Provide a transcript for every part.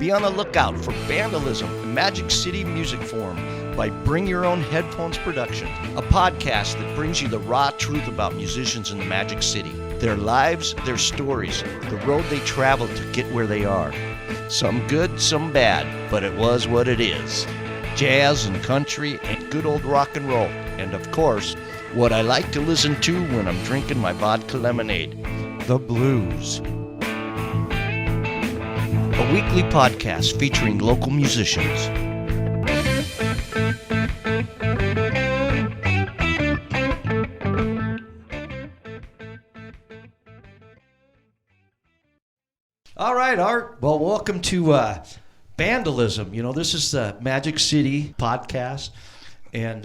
Be on the lookout for Band-alism, the Magic City Music Forum by Bring Your Own Headphones Production, a podcast that brings you the raw truth about musicians in the Magic City, their lives, their stories, the road they traveled to get where they are. Some good, some bad, but it was what it is. Jazz and country and good old rock and roll. And of course, what I like to listen to when I'm drinking my vodka lemonade, the blues. A weekly podcast featuring local musicians. All right, Art. Well, welcome to Band-alism. You know, this is the Magic City podcast, and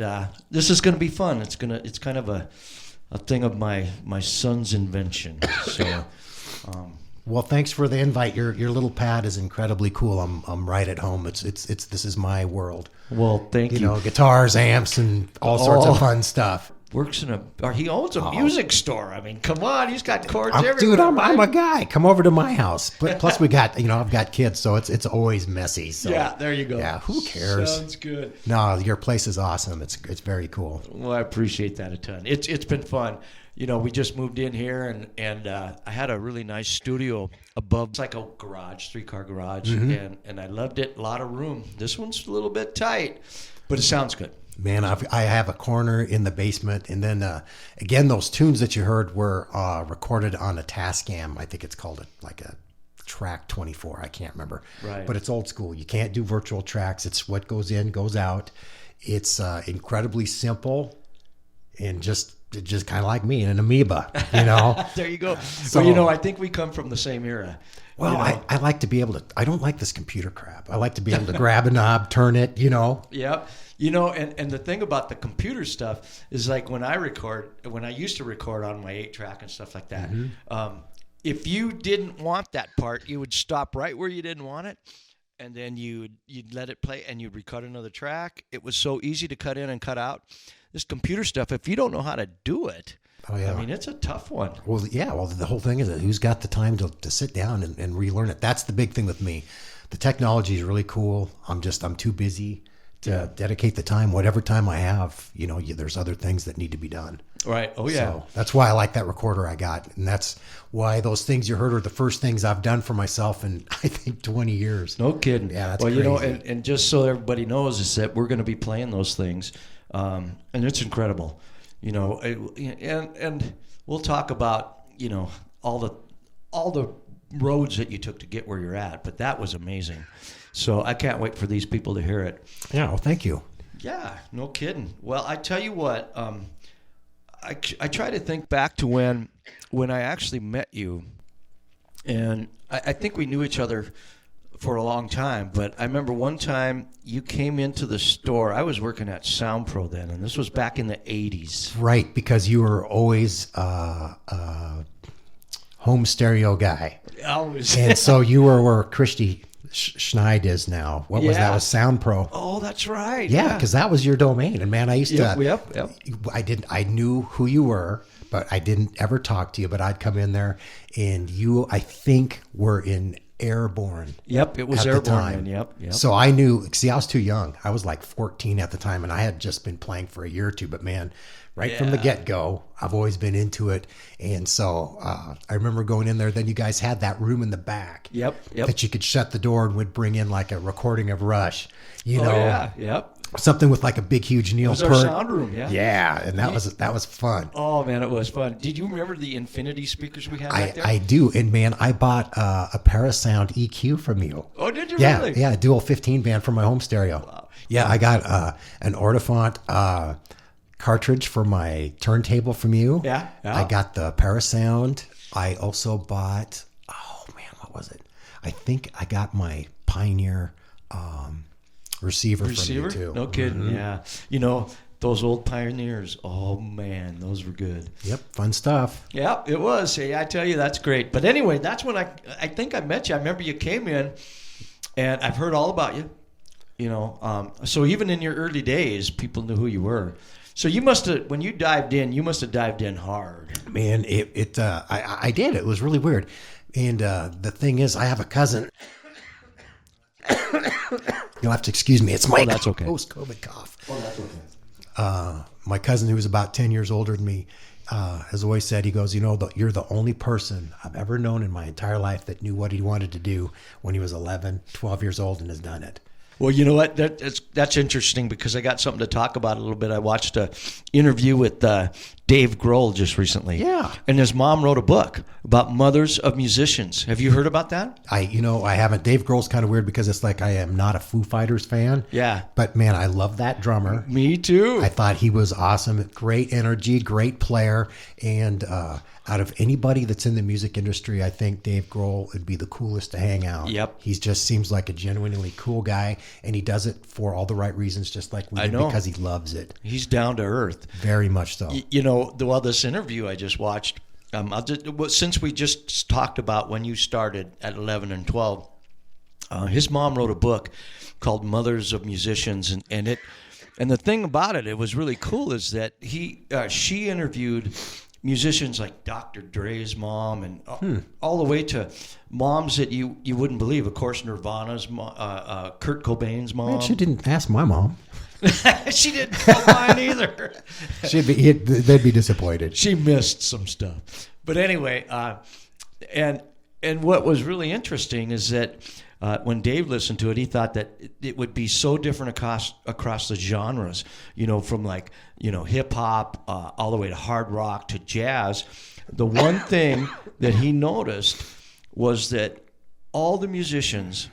this is going to be fun. It's kind of a thing of my son's invention. So. Well, thanks for the invite. Your little pad is incredibly cool. I'm right at home. It's this is my world. Well, thank you. You know, guitars, amps, and all sorts of fun stuff. Works in he owns a music store. I mean, come on, he's got chords everywhere. Dude, I'm a guy. Come over to my house. Plus, we got I've got kids, so it's always messy. So yeah, there you go. Yeah, who cares? Sounds good. No, your place is awesome. It's very cool. Well, I appreciate that a ton. It's been fun. You know, we just moved in here, and I had a really nice studio above. It's like a garage, 3-car garage, and I loved it. A lot of room. This one's a little bit tight, but it sounds good. Man, I have a corner in the basement, and then again, those tunes that you heard were recorded on a Tascam. I think it's called like a Track 24. I can't remember. Right. But it's old school. You can't do virtual tracks. It's what goes in, goes out. It's incredibly simple, and just kind of like me, an amoeba, you know. There you go. So, well, I think we come from the same era. Well, I like to be able to. I don't like this computer crap. I like to be able to grab a knob, turn it, you know. Yep. You know, and the thing about the computer stuff is like when I used to record on my 8-track and stuff like that, if you didn't want that part, you would stop right where you didn't want it, and then you'd let it play, and you'd record another track. It was so easy to cut in and cut out. This computer stuff, if you don't know how to do it, I mean, it's a tough one. Well, yeah. Well, the whole thing is that who's got the time to sit down and relearn it? That's the big thing with me. The technology is really cool. I'm too busy to dedicate the time, whatever time I have. You know, there's other things that need to be done. Right. Oh, yeah. So that's why I like that recorder I got. And that's why those things you heard are the first things I've done for myself in, I think, 20 years. No kidding. Yeah, that's crazy. You know, and just so everybody knows is that we're going to be playing those things. And it's incredible, you know, and we'll talk about, you know, all the roads that you took to get where you're at, but that was amazing. So I can't wait for these people to hear it. Yeah. Well, thank you. Yeah, no kidding. Well, I tell you what, I try to think back to when I actually met you, and I think we knew each other for a long time, but I remember one time you came into the store. I was working at Sound Pro then, and this was back in the 80s. Right, because you were always a home stereo guy. Always. And so you were where Christy Schneid is now. What was that? Was Sound Pro. Oh, that's right. Yeah, because that was your domain. And man, I used to. Yep. I knew who you were, but I didn't ever talk to you. But I'd come in there, and you, I think, were in Airborne. Yep, it was at Airborne. The time. Yep. So I knew. See, I was too young. I was like 14 at the time, and I had just been playing for a year or two. But man, from the get-go, I've always been into it. And so I remember going in there. Then you guys had that room in the back. Yep. That you could shut the door and would bring in like a recording of Rush. You know. Yeah. Yep. Something with like a big, huge Neil Peart. It was our sound room, yeah. Yeah, and that was fun. Oh man, it was fun. Did you remember the Infinity speakers we had back there? I do, and man, I bought a Parasound EQ from you. Oh, did you yeah, really? Yeah, a dual 15 band for my home stereo. Wow. Yeah, I got an Ortofont cartridge for my turntable from you. Yeah. I got the Parasound. I also bought. Oh man, what was it? I think I got my Pioneer. Receiver from you too. No kidding. Yeah. You know, those old Pioneers. Oh man, those were good. Yep. Fun stuff. Yeah, it was. Hey, I tell you, that's great. But anyway, that's when I think I met you. I remember you came in, and I've heard all about you. You know, so even in your early days, people knew who you were. So you must have, when you dived in, you must have dived in hard. Man, I did. It was really weird. And the thing is, I have a cousin You'll have to excuse me. It's my that's okay. post-COVID cough. That's okay. My cousin, who was about 10 years older than me, has always said, he goes, you're the only person I've ever known in my entire life that knew what he wanted to do when he was 11, 12 years old and has done it. Well, you know what? That's interesting because I got something to talk about a little bit. I watched a interview with Dave Grohl just recently. Yeah. And his mom wrote a book about mothers of musicians. Have you heard about that? I haven't. Dave Grohl's kind of weird because it's like I am not a Foo Fighters fan. Yeah. But man, I love that drummer. Me too. I thought he was awesome. Great energy, great player. And out of anybody that's in the music industry, I think Dave Grohl would be the coolest to hang out. Yep. He just seems like a genuinely cool guy, and he does it for all the right reasons, just like we do, because he loves it. He's down to earth. Very much so. This interview I just watched, since we just talked about when you started at 11 and 12, his mom wrote a book called Mothers of Musicians, and the thing about it, it was really cool, is that she interviewed musicians like Dr. Dre's mom and all the way to moms that you wouldn't believe. Of course, Nirvana's Kurt Cobain's mom. Man, she didn't ask my mom. She didn't tell mine either. They'd be disappointed. She missed some stuff. But anyway, and what was really interesting is that when Dave listened to it, he thought that it would be so different across the genres, from hip hop all the way to hard rock to jazz. The one thing that he noticed was that all the musicians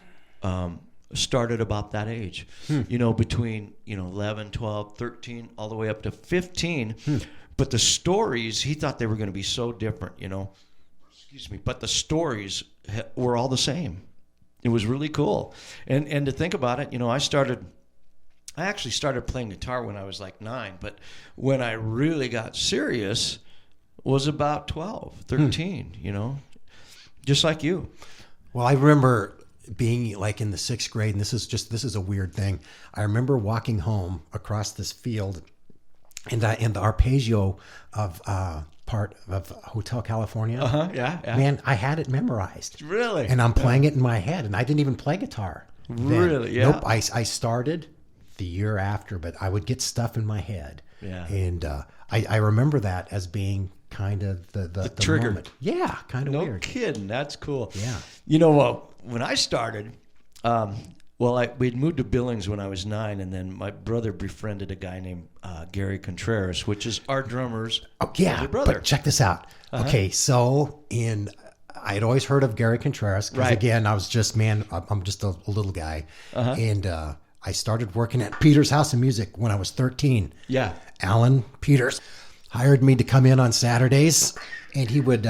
started about that age, between 11, 12, 13, all the way up to 15. But the stories, he thought they were going to be so different, but the stories were all the same. It was really cool. And to think about it, I actually started playing guitar when I was like 9, but when I really got serious was about 12, 13, just like you. Well, I remember being like in the 6th grade, and this is a weird thing. I remember walking home across this field, and the arpeggio of part of Hotel California. Yeah. Man, I had it memorized. Really? And I'm playing it in my head, and I didn't even play guitar then. Really? Yeah. Nope. I started the year after, but I would get stuff in my head. Yeah. And I remember that as being kind of the trigger. moment. Yeah, kind of weird. No kidding. That's cool. Yeah. When I started, we'd moved to Billings when I was 9, and then my brother befriended a guy named Gary Contreras, which is our drummer's older brother. But check this out. Okay, so I had always heard of Gary Contreras, because again, I was just, I'm just a little guy. And I started working at Peter's House of Music when I was 13. Yeah. Alan Peters hired me to come in on Saturdays, and he would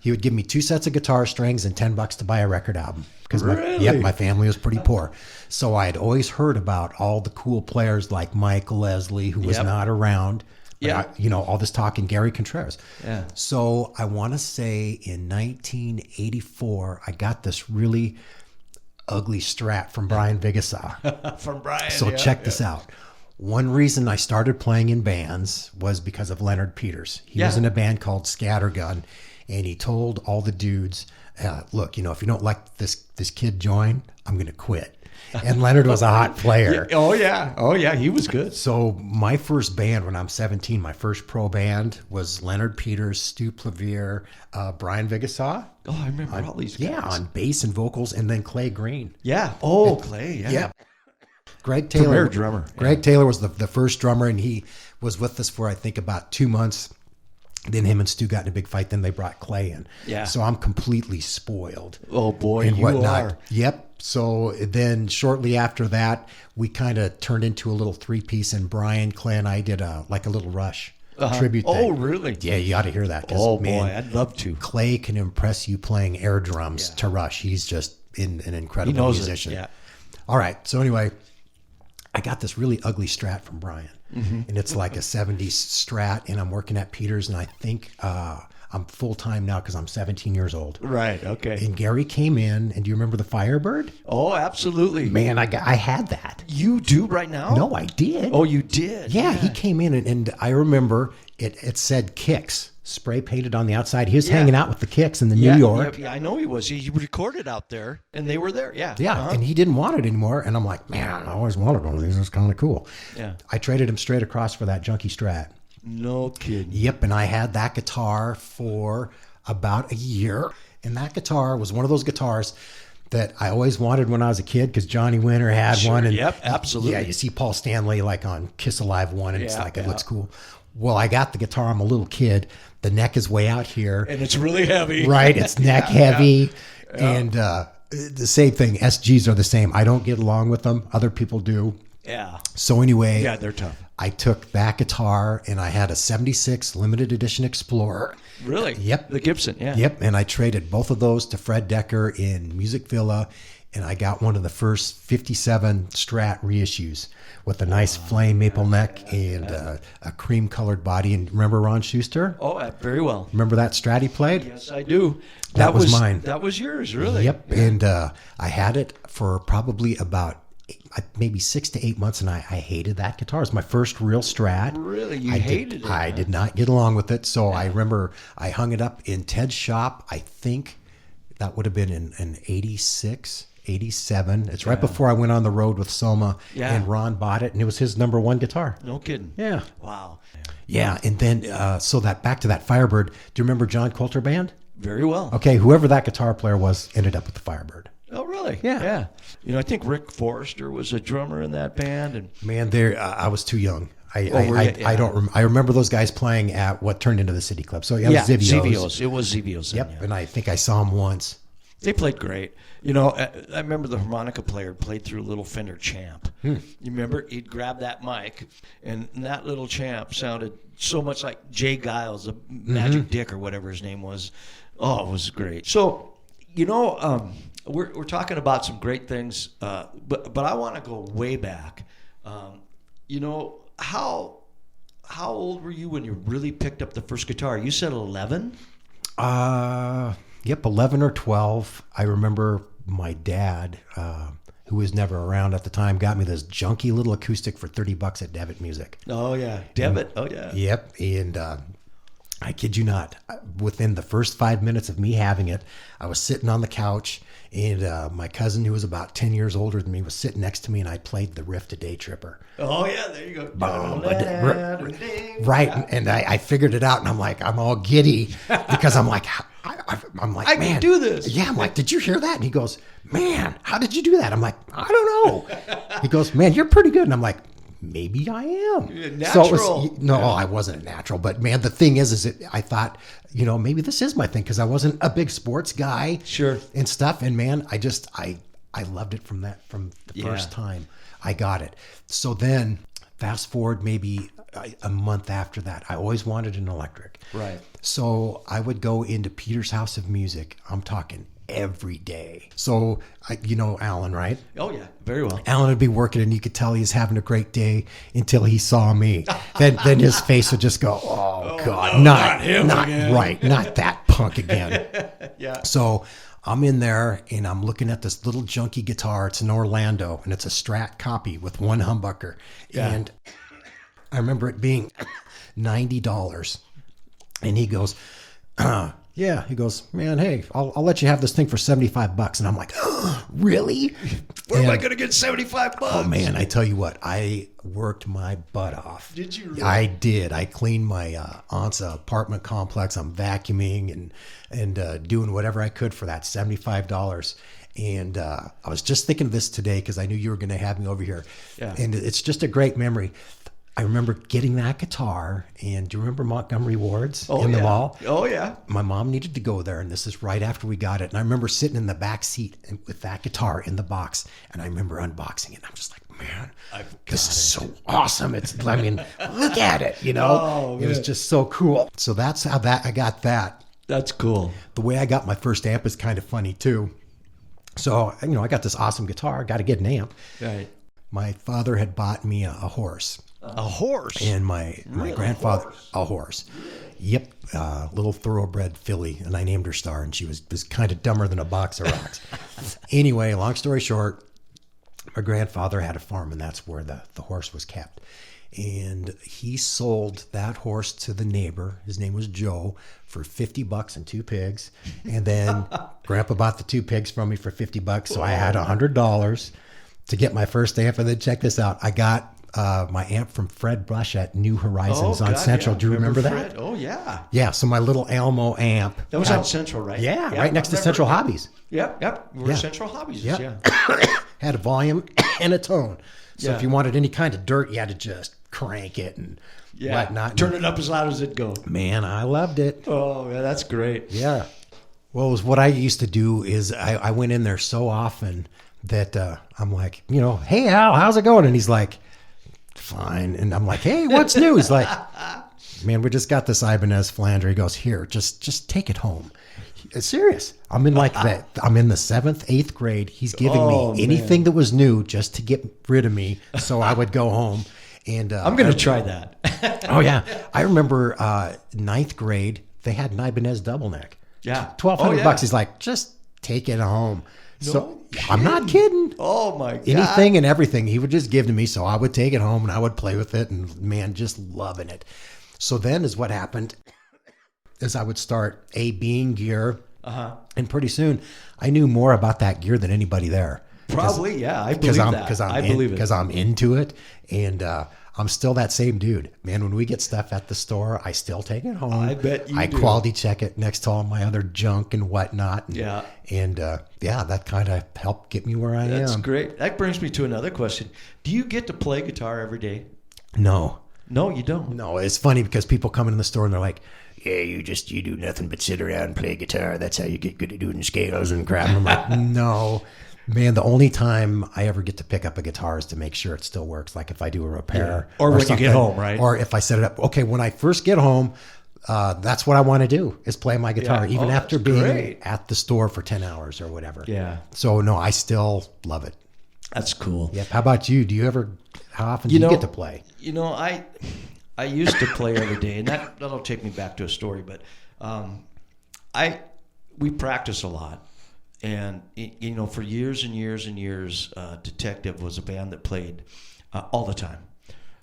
give me 2 sets of guitar strings and $10 to buy a record album. Because my family was pretty poor. So I had always heard about all the cool players like Mike Leslie, who was not around. All this talk, and Gary Contreras. Yeah. So I want to say in 1984, I got this really ugly Strat from Brian Vigasaw. From Brian. So check this out. One reason I started playing in bands was because of Leonard Peters. He was in a band called Scattergun, and he told all the dudes, look, if you don't like this kid join, I'm going to quit. And Leonard was a hot player. Oh, yeah. He was good. So my first band when I'm 17, my first pro band was Leonard Peters, Stu Plavier, Brian Vigasaw. Oh, I remember all these guys. Yeah, on bass and vocals, and then Clay Green. Yeah. Oh, Clay, yeah. Greg Taylor. Premier drummer. Greg Taylor was the first drummer, and he was with us for, I think, about 2 months. Then him and Stu got in a big fight. Then they brought Clay in. Yeah. So I'm completely spoiled. Oh, boy, and you whatnot. are. Yep. So then shortly after that, we kind of turned into a little 3-piece, and Brian, Clay, and I did a little Rush tribute thing. Oh, really? Yeah, you ought to hear that. Oh, boy, I'd love to. Clay can impress you playing air drums to Rush. He's just an incredible musician. Yeah. All right. So anyway, I got this really ugly Strat from Brian. And it's like a 70s Strat, and I'm working at Peters, and I think I'm full-time now because I'm 17 years old. Right, okay. And Gary came in, and do you remember the Firebird? Oh, absolutely. Man, I had that. You do right now? No, I did. Oh, you did? Yeah, he came in, and I remember it said Kicks spray painted on the outside. He was hanging out with the Kicks in the New York. Yeah, I know he was. He recorded out there, and they were there. Yeah. Yeah, and he didn't want it anymore. And I'm like, man, I always wanted one of these. It's kind of cool. Yeah. I traded him straight across for that junky Strat. No kidding. Yep, and I had that guitar for about a year. And that guitar was one of those guitars that I always wanted when I was a kid because Johnny Winter had one. And yep, absolutely. Yeah, you see Paul Stanley like on Kiss Alive 1, and it's like, it looks cool. Well, I got the guitar. I'm a little kid. The neck is way out here. And it's really heavy. Right, it's neck heavy. Yeah. And the same thing, SGs are the same. I don't get along with them. Other people do. Yeah. So anyway. Yeah, they're tough. I took that guitar and I had a 76 limited edition Explorer. Really? Yep. The Gibson, yeah. Yep, and I traded both of those to Fred Decker in Music Villa, and I got one of the first 57 Strat reissues with a nice flame maple neck and a cream-colored body. And remember Ron Schuster? Oh, very well. Remember that Strat he played? Yes, I do. That was mine. That was yours, really? Yep, and I had it for probably about maybe 6 to 8 months, and I hated that guitar. It was my first real Strat. Really? You hated it? I did not get along with it, so I remember I hung it up in Ted's shop. I think that would have been in 86, 87. It's right before I went on the road with Soma, and Ron bought it, and it was his number one guitar. No kidding. Yeah. Wow. Yeah, and then, so that back to that Firebird, do you remember John Coulter Band? Very well. Okay, whoever that guitar player was ended up with the Firebird. Oh, really? Yeah. Yeah. You know, I think Rick Forrester was a drummer in that band. And man, I was too young. I remember those guys playing at what turned into the City Club. So it was Zivio's. It was Zivio's. Yep, and I think I saw them once. They played great. You know, I remember the harmonica player played through a little Fender Champ. You remember? He'd grab that mic, and that little Champ sounded so much like Jay Giles, the Magic Dick or whatever his name was. Oh, it was great. So, you know, we're talking about some great things, but I want to go way back. You know, how old were you when you really picked up the first guitar? You said 11? Yep, 11 or 12. I remember my dad, who was never around at the time, got me this junky little acoustic for $30 at Devitt Music. Oh yeah, Devitt. Oh yeah. Yep, and I kid you not, within the first 5 minutes of me having it, I was sitting on the couch, and my cousin, who was about 10 years older than me, was sitting next to me, and I played the riff to Day Tripper. Oh, yeah, there you go. Right, and I figured it out, and I'm like, I'm all giddy, because I'm like, I man, can do this. Yeah, I'm like, did you hear that? And he goes, man, how did you do that? I'm like, I don't know. He goes, man, you're pretty good. And I'm like, maybe I am. Natural. So it was, I wasn't a natural. But man, the thing is I thought, maybe this is my thing because I wasn't a big sports guy. Sure. And stuff. And man, I loved it from the first time I got it. So then fast forward maybe a month after that, I always wanted an electric. Right. So I would go into Peter's House of Music. I'm talking every day. So, Alan, right? Oh, yeah. Very well. Alan would be working, and you could tell he was having a great day until he saw me. then his face would just go, oh God, no, not him again. Right, not that punk again. Yeah. So I'm in there, and I'm looking at this little junky guitar. It's an Orlando, and it's a Strat copy with one humbucker. Yeah. And I remember it being $90. And he goes, yeah. He goes, man, hey, I'll let you have this thing for $75. And I'm like, oh, really? Where am I going to get $75? Oh, man, I tell you what, I worked my butt off. Did you really? I did. I cleaned my aunt's apartment complex. I'm vacuuming and doing whatever I could for that $75. And I was just thinking of this today because I knew you were going to have me over here. Yeah. And it's just a great memory. I remember getting that guitar, and do you remember Montgomery Ward's in the mall? Oh, yeah. My mom needed to go there, and this is right after we got it. And I remember sitting in the back seat with that guitar in the box, and I remember unboxing it. And I'm just like, man, this is so awesome. Look at it, Oh, it was just so cool. So that's how I got that. That's cool. The way I got my first amp is kind of funny, too. So, I got this awesome guitar. Got to get an amp. Right. My father had bought me a horse. A horse? And my grandfather, a horse. Yep, little thoroughbred filly, and I named her Star, and she was kind of dumber than a box of rocks. Anyway, long story short, my grandfather had a farm, and that's where the horse was kept. and he sold that horse to the neighbor. His name was Joe, for $50 and 2 pigs. And then Grandpa bought the 2 pigs from me for $50. So I had $100 to get my first amp. And then check this out. I got my amp from Fred Brush at New Horizons on Central. Yeah. Do you remember that? Fred? Oh, yeah. Yeah. So my little Elmo amp. That was on Central, right? Yeah, right next to Central Hobbies. Yep. We're Central Hobbies. Yep. Yeah. Had a volume and a tone. So Yeah. if you wanted any kind of dirt, you had to just crank it and whatnot. Turn it up as loud as it go. Man, I loved it. Oh, yeah, that's great. Yeah. Well, it was what I used to do is I went in there so often that I'm like, hey, Al, how's it going? And he's like, fine. And I'm like, hey, what's new? He's like, man, we just got this Ibanez flanger. He goes, here, just take it home. It's serious. I'm in like that. I'm in the 7th, 8th grade. He's giving me anything that was new just to get rid of me so I would go home. And I'm going to try that. Oh, yeah. I remember 9th grade, they had an Ibanez double neck. Yeah. $1,200. He's like, just take it home. So I'm not kidding. Oh, my God. Anything and everything he would just give to me. So I would take it home and I would play with it. And man, just loving it. So then is what happened is I would start A-Bing gear. And pretty soon I knew more about that gear than anybody there. Probably, yeah. I believe that. Because I'm into it. And I'm still that same dude. Man, when we get stuff at the store, I still take it home. I bet you do. I quality check it next to all my other junk and whatnot. And that kind of helped get me where I am. That's great. That brings me to another question. Do you get to play guitar every day? No. No, you don't. No, it's funny because people come in the store and they're like, yeah, you do nothing but sit around and play guitar. That's how you get good at doing scales and crap. And I'm like, no. Man, the only time I ever get to pick up a guitar is to make sure it still works. Like if I do a repair. Or when you get home, right? Or if I set it up. Okay, when I first get home, that's what I want to do is play my guitar, even after being at the store for 10 hours or whatever. Yeah. So, no, I still love it. That's cool. Yep. How about you? How often do you get to play? I used to play every day, and that'll take me back to a story, but we practice a lot. And, for years and years and years, Detective was a band that played all the time.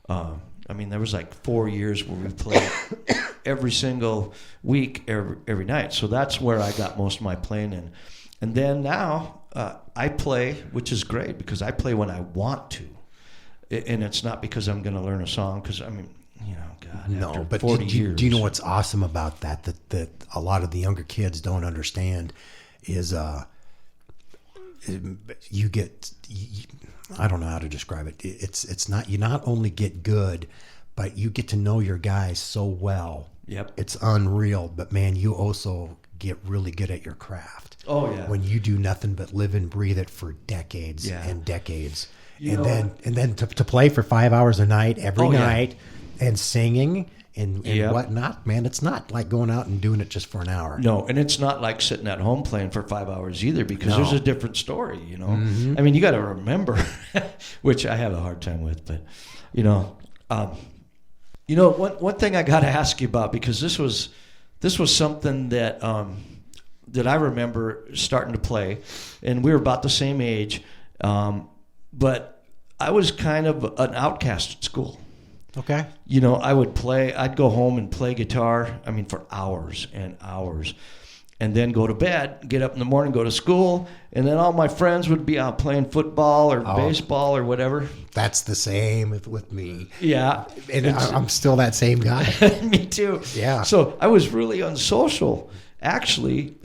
There was like 4 years where we played every single week, every night. So that's where I got most of my playing in. And then now I play, which is great because I play when I want to. And it's not because I'm going to learn a song because, after 40 years. Do you know what's awesome about that a lot of the younger kids don't understand is you get, I don't know how to describe it. It's not, you not only get good, but you get to know your guys so well. Yep. It's unreal, but man, you also get really good at your craft. Oh yeah. When you do nothing but live and breathe it for decades and decades. And then to play for 5 hours a night every night and singing and whatnot, man, it's not like going out and doing it just for an hour. No, and it's not like sitting at home playing for 5 hours either because there's a different story, Mm-hmm. You got to remember, which I have a hard time with, but, one thing I got to ask you about because this was something that that I remember starting to play, and we were about the same age, but I was kind of an outcast at school. Okay. I'd go home and play guitar, for hours and hours, and then go to bed, get up in the morning, go to school, and then all my friends would be out playing football or baseball or whatever. That's the same with me. Yeah. And I'm still that same guy. Me too. Yeah. So I was really unsocial, actually,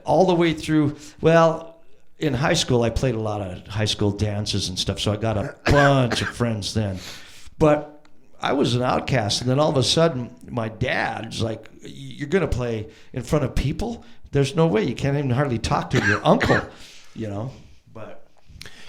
all the way through, in high school, I played a lot of high school dances and stuff, so I got a bunch of friends then. But I was an outcast, and then all of a sudden, my dad's like, "You're going to play in front of people? There's no way. You can't even hardly talk to your uncle, But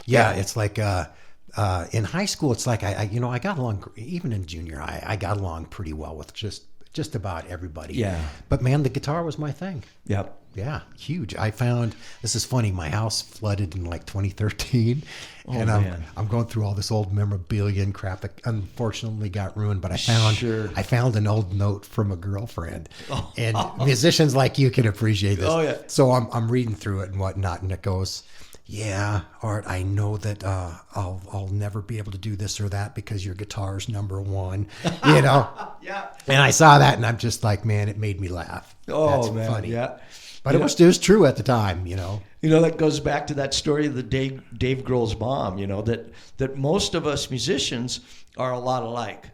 it's like in high school, it's like I got along even in junior high. I got along pretty well with just about everybody. Yeah. But man, the guitar was my thing. Yep. Yeah, huge. I found, this is funny, my house flooded in like 2013, and I'm going through all this old memorabilia and crap that unfortunately got ruined, but I found an old note from a girlfriend, and musicians like you can appreciate this. Oh, yeah. So I'm reading through it and whatnot, and it goes, yeah, Art, I know that I'll never be able to do this or that because your guitar's number one, you know? Yeah. And I saw that and I'm just like, man, it made me laugh. Oh, That's man. funny. Yeah. But it was true at the time, you know? You know, that goes back to that story of the Dave Grohl's mom, you know, that most of us musicians are a lot alike.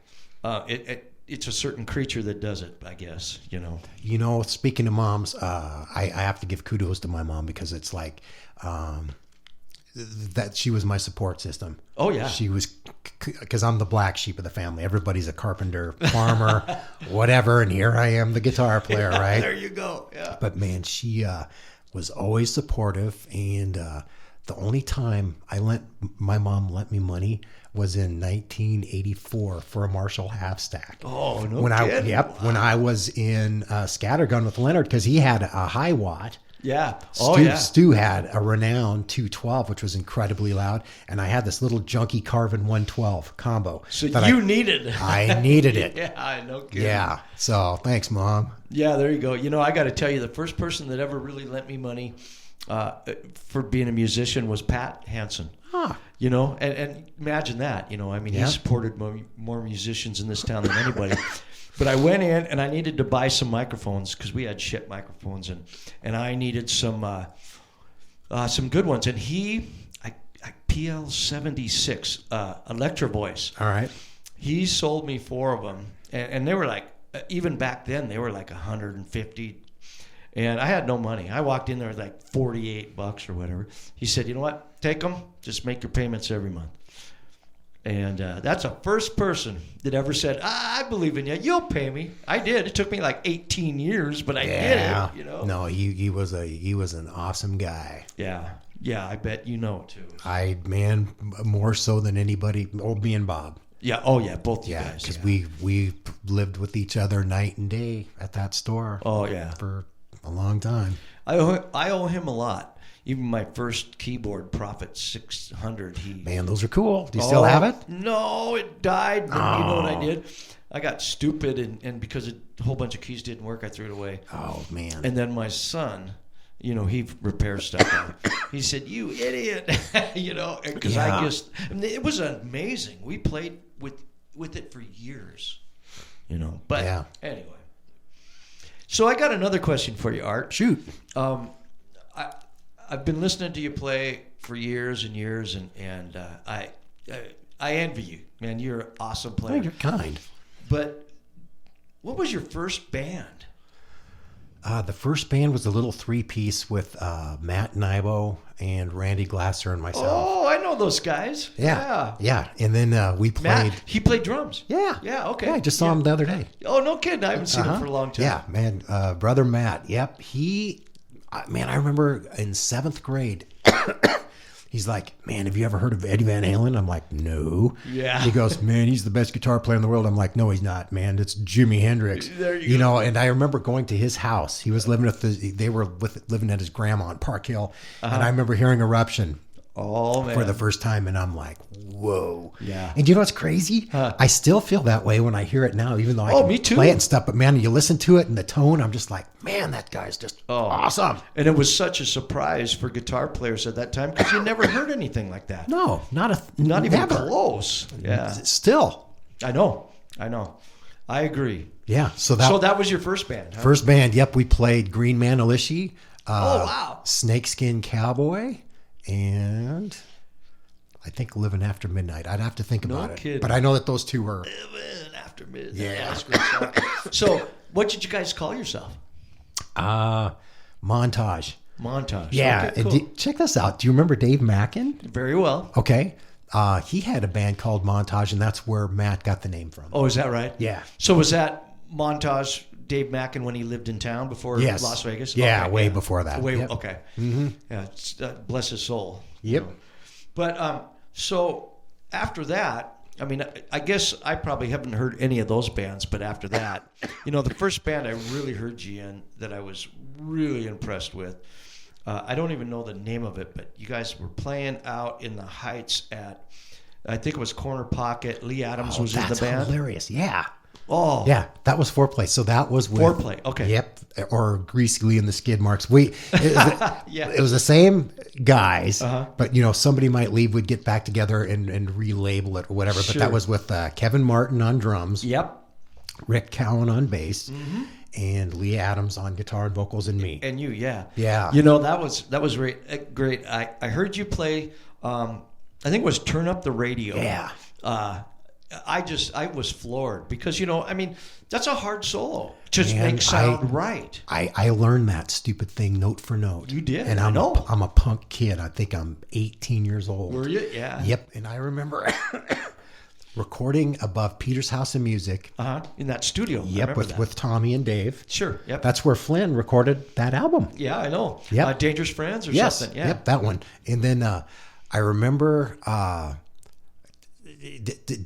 It's a certain creature that does it, I guess, you know. You know, speaking of moms, I have to give kudos to my mom because it's like that she was my support system. Oh, yeah. She was, because I'm the black sheep of the family. Everybody's a carpenter, farmer, whatever, and here I am, the guitar player, right? There you go, yeah. But man, she was always supportive, and the only time my mom lent me money was in 1984 for a Marshall half stack. Oh, no when kidding. When I was in Scattergun with Leonard, because he had a high watt. Yeah. Oh, yeah. Stu had a Renown 212, which was incredibly loud, and I had this little junky Carvin 112 combo. So you needed it. I needed it. Yeah, I know. Kidding. Yeah. So thanks, Mom. Yeah, there you go. You know, I got to tell you, the first person that ever really lent me money for being a musician was Pat Hansen. Huh. You know, and imagine that. You know, I mean, he supported more musicians in this town than anybody. But I went in and I needed to buy some microphones because we had shit microphones, and I needed some good ones. And I PL76 Electro Voice. All right. He sold me 4 of them, and they were like, even back then they were like $150, and I had no money. I walked in there with like $48 or whatever. He said, "You know what? Take them. Just make your payments every month." And that's the first person that ever said, "I believe in you. You'll pay me." I did. It took me like 18 years, but I did it. You know. No, he was an awesome guy. Yeah. Yeah, I bet you know it too. More so than anybody. Oh, me and Bob. Yeah. Oh, yeah. Both you guys. Because we lived with each other night and day at that store. Oh, yeah. For a long time. I owe him a lot. Even my first keyboard, Prophet 600, Man, those are cool. Do you still have it? No, it died. But you know what I did? I got stupid, and because a whole bunch of keys didn't work, I threw it away. Oh, man. And then my son, you know, he repairs stuff now. He said, "You idiot." You know, because it was amazing. We played with it for years, you know. But anyway. So I got another question for you, Art. Shoot. I've been listening to you play for years and years, and I envy you, man. You're an awesome player. Oh, you're kind. But what was your first band? The first band was a little 3-piece with Matt Nybo and Randy Glasser and myself. Oh, I know those guys. Yeah. And then we played. Matt, he played drums. Yeah. Yeah, okay. Yeah, I just saw him the other day. Oh, no kidding. I haven't seen him for a long time. Yeah, man. Brother Matt. Yep. I remember in 7th grade, he's like, "Man, have you ever heard of Eddie Van Halen?" I'm like, "No." Yeah. He goes, "Man, he's the best guitar player in the world." I'm like, "No, he's not, man. It's Jimi Hendrix." There you go. know, and I remember going to his house. He was living living at his grandma on Park Hill. And I remember hearing Eruption for the first time. And I'm like, whoa. Yeah. And you know what's crazy? I still feel that way when I hear it now, even though I can me too. play it and stuff. But man, you listen to it and the tone, I'm just like, man, that guy's just awesome. And it was such a surprise for guitar players at that time because you never heard anything like that. No, not even close. Yeah. Still. I know. I agree. Yeah. So that was your first band, huh? First band, yep. We played Green Manalishi, wow. Snakeskin Cowboy, and I think Living After Midnight. I'd have to think about it. Kidding. But I know that those two were. Living After Midnight. Yeah. That's great stuff. So what did you guys call yourself? Montage. Yeah. Okay, cool. Check this out. Do you remember Dave Mackin? Very well. Okay. He had a band called Montage, and that's where Matt got the name from. Oh, is that right? Yeah. So was that Montage Dave Mackin when he lived in town before Las Vegas? Yeah, way before that. Okay. Mm-hmm. Yeah, bless his soul. Yep. You know. But so after that, I mean, I guess I probably haven't heard any of those bands, but after that, the first band I really heard you in that I was really impressed with, I don't even know the name of it, but you guys were playing out in the Heights at, I think it was Corner Pocket. Lee Adams was in the band. Hilarious. Yeah. Oh. Yeah, that was Foreplay. So that was with Foreplay, okay. Yep, or Greasy Lee and the Skid Marks. It was the same guys, but somebody might leave, we'd get back together and relabel it or whatever. Sure. But that was with Kevin Martin on drums. Yep. Rick Cowan on bass, and Lee Adams on guitar and vocals, and me. And you, yeah. Yeah. That was great. I heard you play, I think it was Turn Up the Radio. Yeah. I was floored because, that's a hard solo. Just make sound right. I learned that stupid thing note for note. You did, and I'm a punk kid. I think I'm 18 years old. Were you? Yeah. Yep. And I remember recording above Peter's House of Music. In that studio. Yep, with Tommy and Dave. Sure. Yep. That's where Flynn recorded that album. Yeah, I know. Yep. Dangerous Friends or something. Yeah. Yep, that one. And then I remember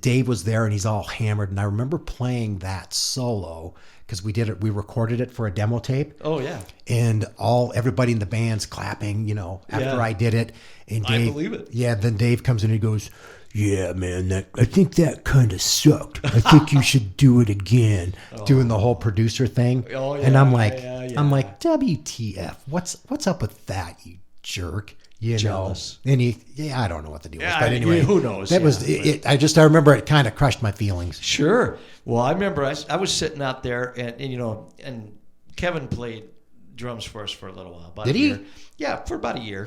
Dave was there and he's all hammered, and I remember playing that solo because we recorded it for a demo tape. Oh yeah. And everybody in the band's clapping, after I did it. And Dave, I believe it. Yeah, then Dave comes in and he goes, "Yeah, man, I think that kind of sucked. I think you should do it again." Doing the whole producer thing. Oh yeah. And I'm like, WTF? What's up with that, you jerk? Jealous. And I don't know what the deal was, Yeah, but anyway, who knows? That was it. I remember it kind of crushed my feelings. Sure. Well, I remember I was sitting out there, and Kevin played drums for us for a little while. Did he? Year. Yeah, for about a year.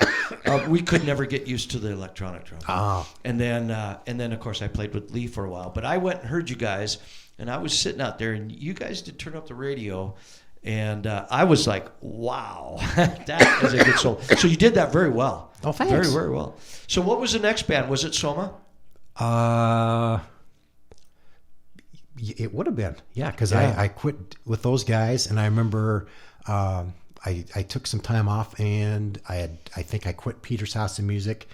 We could never get used to the electronic drum. And then of course I played with Lee for a while. But I went and heard you guys, and I was sitting out there, and you guys did Turn Up the Radio. And I was like, wow, that is a good solo. So you did that very well. Oh, thanks. Very, very well. So what was the next band? Was it Soma? It would have been. Yeah, because I quit with those guys, and I remember I took some time off, and I think I quit Peter's House of Music,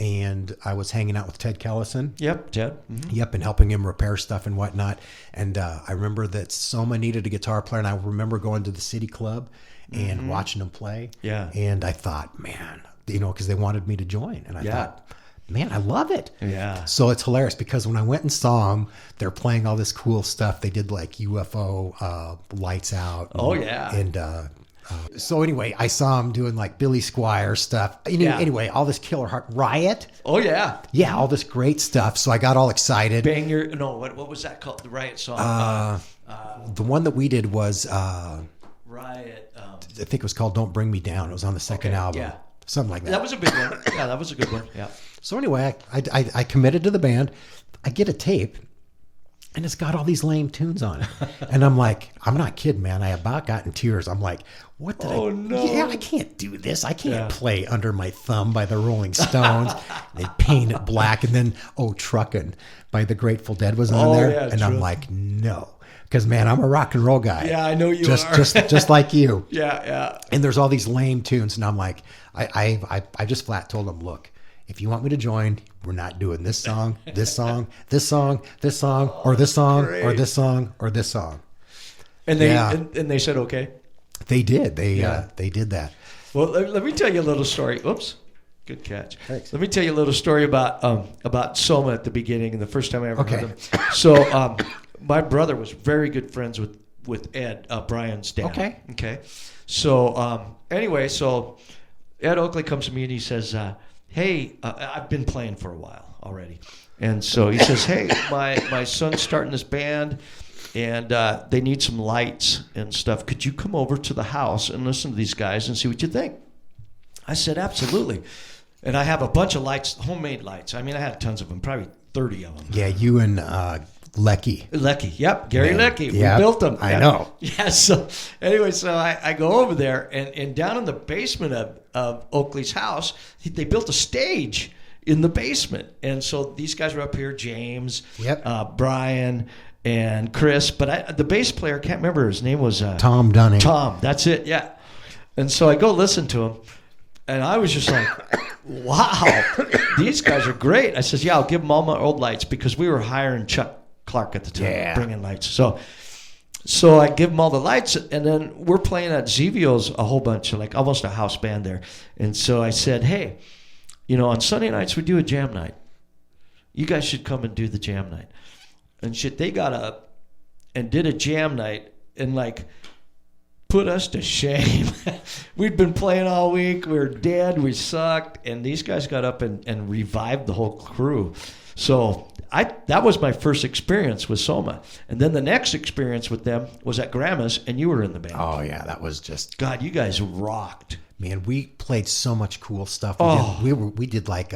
and I was hanging out with Ted Kellison. Yep, Ted. Mm-hmm. Yep, and helping him repair stuff and whatnot. And I remember that Soma needed a guitar player, and I remember going to the City Club and watching him play. Yeah. And I thought, man, because they wanted me to join. And I thought, man, I love it. Yeah. So it's hilarious because when I went and saw them, they're playing all this cool stuff. They did like UFO, Lights Out. Oh, yeah. And so anyway, I saw him doing like Billy Squier stuff. Anyway, all this Killer Heart Riot. Oh yeah. Yeah, all this great stuff. So I got all excited. What was that called? The Riot song. The one that we did was Riot. I think it was called Don't Bring Me Down. It was on the second album. Yeah. Something like that. That was a big one. Yeah, that was a good one. Yeah. So anyway, I committed to the band. I get a tape, and it's got all these lame tunes on it. And I'm like, I'm not kidding, man. I about got in tears. I'm like, what did Oh, no. Yeah, I can't do this. I can't play Under My Thumb by the Rolling Stones. They paint it black. And then, Truckin' by the Grateful Dead was on there. Yeah, and true. I'm like, no. Because, man, I'm a rock and roll guy. Yeah, I know you are. Just like you. Yeah. And there's all these lame tunes. And I'm like, I just flat told them, look, if you want me to join, we're not doing this song, this song, this song, this song, or this song, or this song, or this song. And they said okay. They did. They did that. Well, let me tell you a little story. Oops, good catch. Thanks. Let me tell you a little story about Soma at the beginning and the first time I ever heard him. So my brother was very good friends with Ed, Brian's dad. Okay. So anyway, so Ed Oakley comes to me and he says, hey, I've been playing for a while already. And so he says, hey, my son's starting this band, and they need some lights and stuff. Could you come over to the house and listen to these guys and see what you think? I said, absolutely. And I have a bunch of lights, homemade lights. I mean, I had tons of them, probably 30 of them. Yeah, you and Lecky. Yep, Gary Lecky. Yep, we built them. I know. Yeah, so anyway, so I go over there, and down in the basement of Oakley's house, they built a stage in the basement. And so these guys were up here, James, Brian, and Chris. But the bass player, I can't remember, his name was... Tom Dunning. Tom, that's it, yeah. And so I go listen to him, and I was just like, wow, these guys are great. I says, yeah, I'll give them all my old lights, because we were hiring Chuck Clark at the time, bringing lights. So I give them all the lights, and then we're playing at Zevio's a whole bunch, like almost a house band there. And so I said, hey, on Sunday nights we do a jam night. You guys should come and do the jam night. And shit, they got up, and did a jam night and like put us to shame. We'd been playing all week. We were dead. We sucked. And these guys got up and revived the whole crew. So that was my first experience with Soma. And then the next experience with them was at Grandma's, and you were in the band. Oh, yeah, that was just... God, you guys rocked. Man, we played so much cool stuff. We did like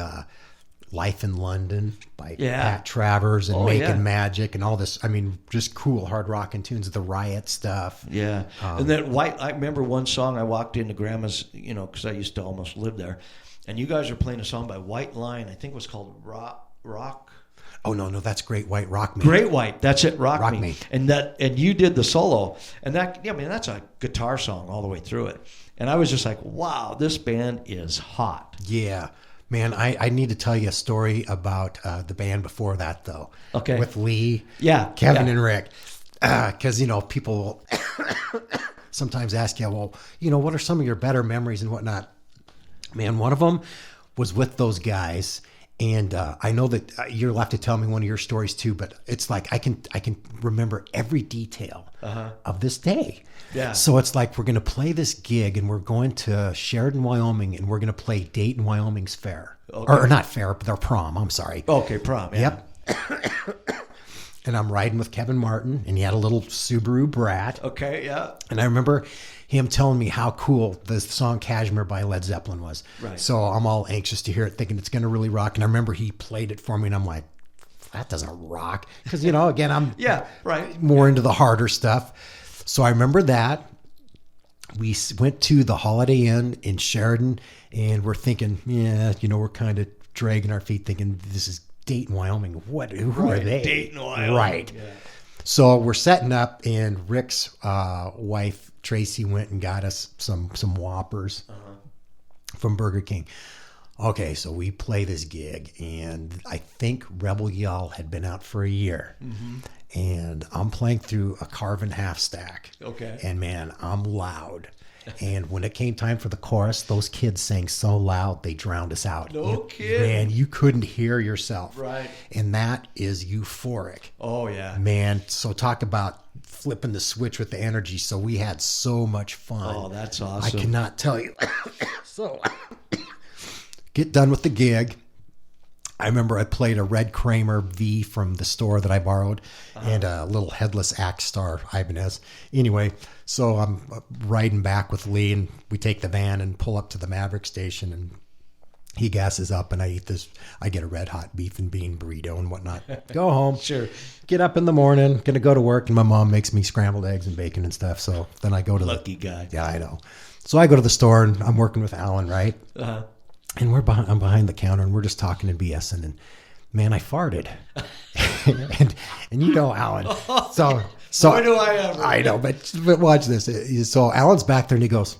Life in London by Pat Travers and Making Magic and all this. I mean, just cool hard rocking tunes, the Riot stuff. Yeah. And then I remember one song I walked into Grandma's, because I used to almost live there. And you guys are playing a song by White Line. I think it was called Rock. Oh, no, that's Great White, Rock Me. Great White, that's it, Rock Me. And you did the solo. And that's a guitar song all the way through it. And I was just like, wow, this band is hot. Yeah. Man, I need to tell you a story about the band before that, though. Okay. With Lee, Kevin and Rick. Because, people sometimes ask you, well, what are some of your better memories and whatnot? Man, one of them was with those guys. And I know that you're allowed to tell me one of your stories too, but it's like I can remember every detail of this day. Yeah. So it's like we're going to play this gig, and we're going to Sheridan, Wyoming, and we're going to play Dayton, Wyoming's fair, or not fair, but their prom. I'm sorry. Okay, prom. Yeah. Yep. And I'm riding with Kevin Martin, and he had a little Subaru Brat. Okay. Yeah. And I remember him telling me how cool the song Kashmir by Led Zeppelin was. Right. So I'm all anxious to hear it, thinking it's going to really rock. And I remember he played it for me, and I'm like, that doesn't rock. Because, again, I'm more into the harder stuff. So I remember that. We went to the Holiday Inn in Sheridan, and we're thinking, we're kind of dragging our feet, thinking this is Dayton, Wyoming. Who are they? Dayton, Wyoming. Right. Yeah. So we're setting up, and Rick's wife, Tracy, went and got us some Whoppers from Burger King. Okay, so we play this gig, and I think Rebel Yell had been out for a year. Mm-hmm. And I'm playing through a Carvin half stack. Okay. And man, I'm loud. And when it came time for the chorus, those kids sang so loud they drowned us out. No kidding. Man, you couldn't hear yourself. Right. And that is euphoric. Oh, yeah. Man, so talk about flipping the switch with the energy. So we had so much fun. Oh, that's awesome. I cannot tell you. So get done with the gig. I remember I played a Red Kramer V from the store that I borrowed and a little headless axe star Ibanez. Anyway, so I'm riding back with Lee, and we take the van and pull up to the Maverick station, and he gasses up, and I eat this. I get a red hot beef and bean burrito and whatnot. Go home. Sure. Get up in the morning, gonna go to work, and my mom makes me scrambled eggs and bacon and stuff. So then I go to Lucky guy. Yeah, I know. So I go to the store, and I'm working with Alan, right? Uh-huh. And I'm behind the counter, and we're just talking and BSing, and man, I farted. and Alan. So why do I ever? I know, but watch this. So Alan's back there, and he goes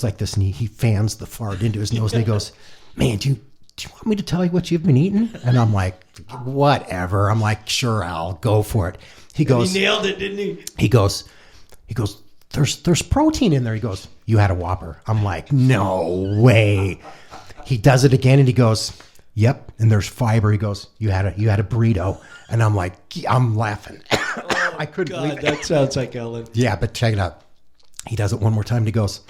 like this, and he fans the fart into his nose, and he goes, "Man, do you want me to tell you what you've been eating?" And I'm like, "Whatever." I'm like, "Sure, Al, go for it." He goes, he nailed it, didn't he? He goes. There's protein in there. He goes, "You had a Whopper." I'm like, "No way." He does it again, and he goes, "Yep." And there's fiber. He goes, "You had a burrito," and I'm like, I'm laughing. I couldn't believe it. That sounds like Ellen. Yeah, but check it out. He does it one more time, and he goes,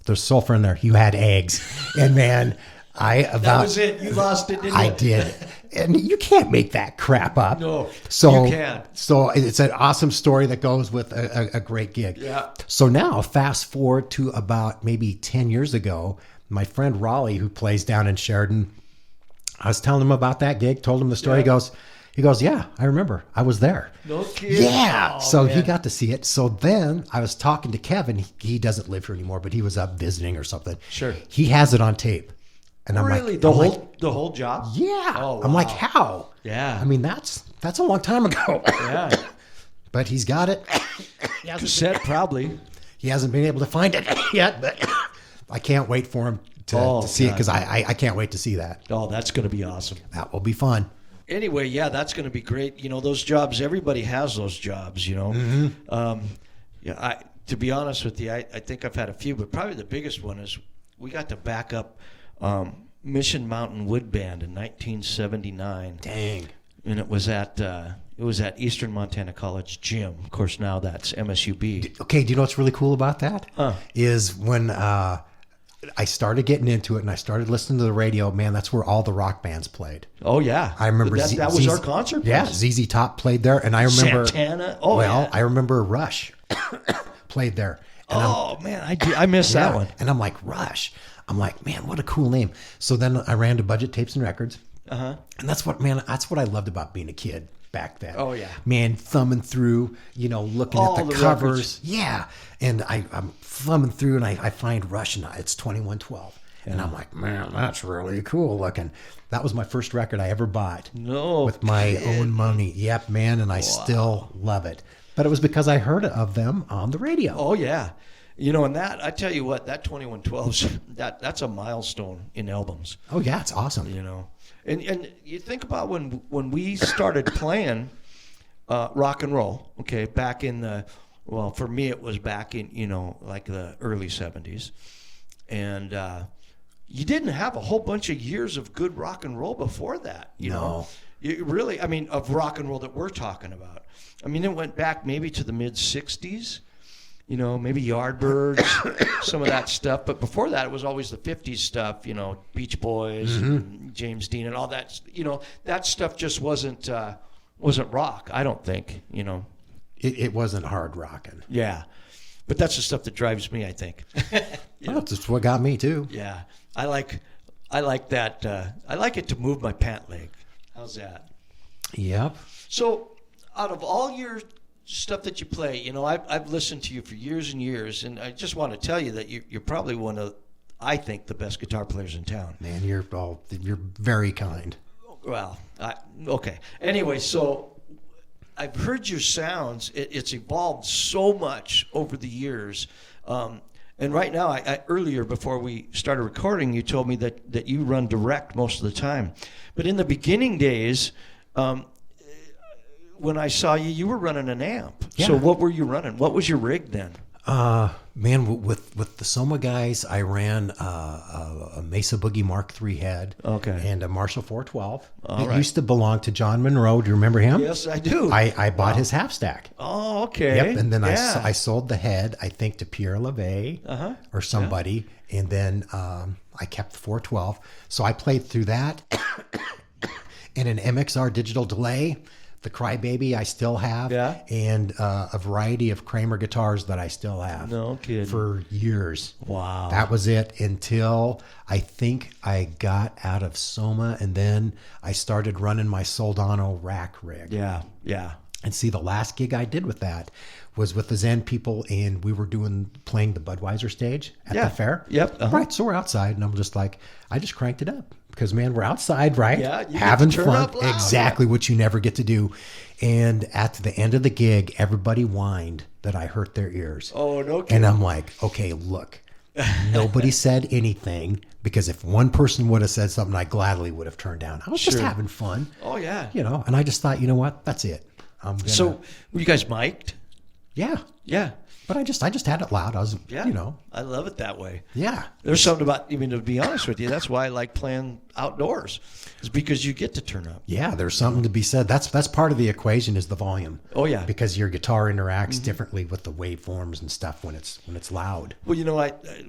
"There's sulfur in there. You had eggs," and man, that was it. You lost it, didn't you? I did, and you can't make that crap up. No, so you can't. So it's an awesome story that goes with a great gig. Yeah. So now, fast forward to about maybe 10 years ago. My friend Raleigh, who plays down in Sheridan, I was telling him about that gig, told him the story. Yeah. He goes, "Yeah, I remember. I was there." No kidding. Yeah. Oh, So man. he got to see it. So then I was talking to Kevin. He doesn't live here anymore, but he was up visiting or something. Sure. He has it on tape. And I'm really? like, The whole job? Yeah. Oh, wow. I'm like, how? Yeah. I mean, that's a long time ago. Yeah. But he's got it. Cassette, probably. He hasn't been able to find it yet, but I can't wait for him to see it, because I can't wait to see that. Oh, that's going to be awesome. That will be fun. Anyway, yeah, that's going to be great. Those jobs, everybody has those jobs, Mm-hmm. To be honest with you, I think I've had a few, but probably the biggest one is we got to back up Mission Mountain Wood Band in 1979. Dang. and it was at Eastern Montana College gym. Of course, now that's MSUB. Okay, do you know what's really cool about that? Is when I started getting into it and I started listening to the radio, man, that's where all the rock bands played. Oh, yeah. I remember that was our concert place. Yeah, ZZ Top played there. And I remember... Santana. I remember Rush played there. And I missed that one. And I'm like, Rush. I'm like, man, what a cool name. So then I ran to Budget Tapes and Records. And that's what I loved about being a kid back then. Oh, yeah. Man, thumbing through, looking All at the covers. Records. Yeah. And I'm thumbing through and I find Rush and it's 2112. Yeah. And I'm like, man, that's really cool looking. That was my first record I ever bought. No. With my own money. Yep, man. And I still love it. But it was because I heard of them on the radio. Oh, yeah. And that, I tell you what, that 2112's, that's a milestone in albums. Oh, yeah, it's awesome. And you think about when we started playing rock and roll, okay, back in for me it was back in, like the early 70s. And you didn't have a whole bunch of years of good rock and roll before that, you know. You really, of rock and roll that we're talking about. It went back maybe to the mid-'60s. Maybe Yardbirds, some of that stuff. But before that, it was always the 50s stuff, Beach Boys, and James Dean, and all that. That stuff just wasn't rock, I don't think, It wasn't hard rocking. Yeah. But that's the stuff that drives me, I think. That's what got me, too. Yeah. I like that. I like it to move my pant leg. How's that? Yep. So out of all your stuff that you play, I've listened to you for years and years, and I just want to tell you that you're probably one of, I think, the best guitar players in town. Man, you're very kind. Well, okay. Anyway, so I've heard your sounds. It's evolved so much over the years. And right now, I earlier, before we started recording, you told me that you run direct most of the time. But in the beginning days, when I saw you, you were running an amp. Yeah. So what were you running? What was your rig then? Man, with the Soma guys, I ran a Mesa Boogie Mark III head, and a Marshall 412. It used to belong to John Monroe. Do you remember him? Yes, I do. I bought his half stack. Oh, okay. Yep, and then I sold the head, I think, to Pierre LeVay or somebody, and then I kept the 412. So I played through that, and an MXR digital delay. The Crybaby I still have, and a variety of Kramer guitars that I still have. No kidding. For years. Wow. That was it until I think I got out of Soma, and then I started running my Soldano rack rig. Yeah. And see, the last gig I did with that was with the Zen people, and we were playing the Budweiser stage at the fair. Yep. Right, so we're outside, and I'm just like, I just cranked it up. Because, man, we're outside, right? Yeah, having fun. Exactly what you never get to do. And at the end of the gig, everybody whined that I hurt their ears. Oh, no kidding. And I'm like, okay, look, nobody said anything, because if one person would have said something, I gladly would have turned down. I was just having fun. Oh, yeah. And I just thought, you know what? That's it. So were you guys mic'd? Yeah. Yeah. But I just had it loud. I was, I love it that way. Yeah. There's something about, to be honest with you, that's why I like playing outdoors. It's because you get to turn up. Yeah, there's something to be said. That's part of the equation is the volume. Oh, yeah. Because your guitar interacts differently with the waveforms and stuff when it's loud. Well,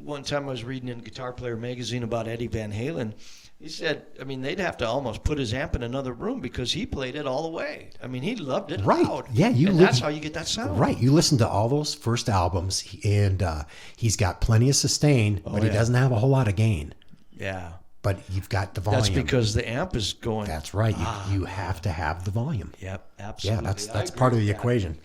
one time I was reading in Guitar Player magazine about Eddie Van Halen. He said, they'd have to almost put his amp in another room because he played it all the way. He loved it loud. Yeah, that's how you get that sound. Right. You listen to all those first albums, and he's got plenty of sustain, but he doesn't have a whole lot of gain. Yeah. But you've got the volume. That's because the amp is going. That's right. You have to have the volume. Yep, absolutely. Yeah, that's part of the equation.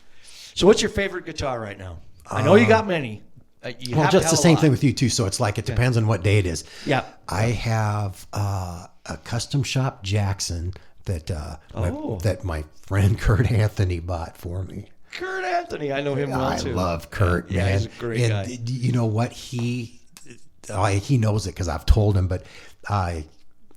So what's your favorite guitar right now? I know you got many. Just the same thing with you too. So it's like it depends on what day it is. Yeah. I have a custom shop Jackson that my friend Kurt Anthony bought for me. Kurt Anthony, I know him well too. I love Kurt, man. Yeah, he's a great guy. You know what? He knows it because I've told him, but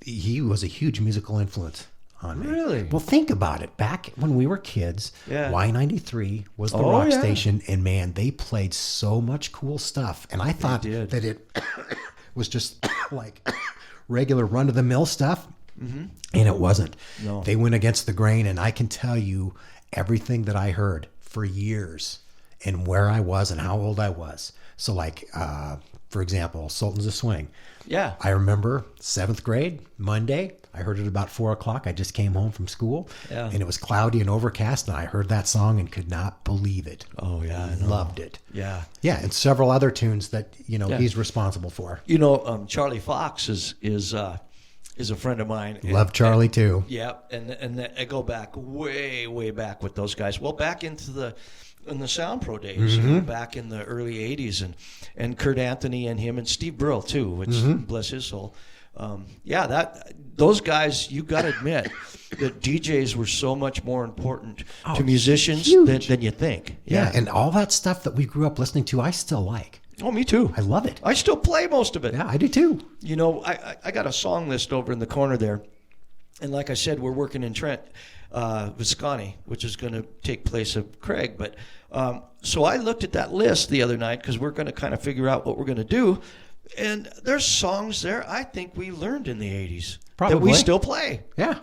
he was a huge musical influence on me. Really? Well, think about it. Back when we were kids, Y93 was the rock station, and man, they played so much cool stuff. And I thought that it was just like regular run-of-the-mill stuff. and it wasn't. No. They went against the grain, and I can tell you everything that I heard for years and where I was and how old I was. So like, for example, Sultans of Swing. Yeah. I remember 7th grade, Monday. I heard it about 4 o'clock. I just came home from school, and it was cloudy and overcast, and I heard that song and could not believe it. Oh, yeah. I know. Loved it. Yeah. Yeah, and several other tunes that, he's responsible for. Charlie Fox is a friend of mine. Love Charlie, too. Yeah, and I go back way, way back with those guys. Well, back in the Sound Pro days, back in the early 80s, and Kurt Anthony and him and Steve Burrell, too, which, bless his soul. Those guys, you got to admit that DJs were so much more important to musicians than you think. Yeah, and all that stuff that we grew up listening to, I still like. Oh, me too. I love it. I still play most of it. Yeah, I do too. I got a song list over in the corner there. And like I said, we're working in Trent, Visconti, which is going to take place of Craig. But so I looked at that list the other night because we're going to kind of figure out what we're going to do. And there's songs there I think we learned in the 80s that we still play. Yeah.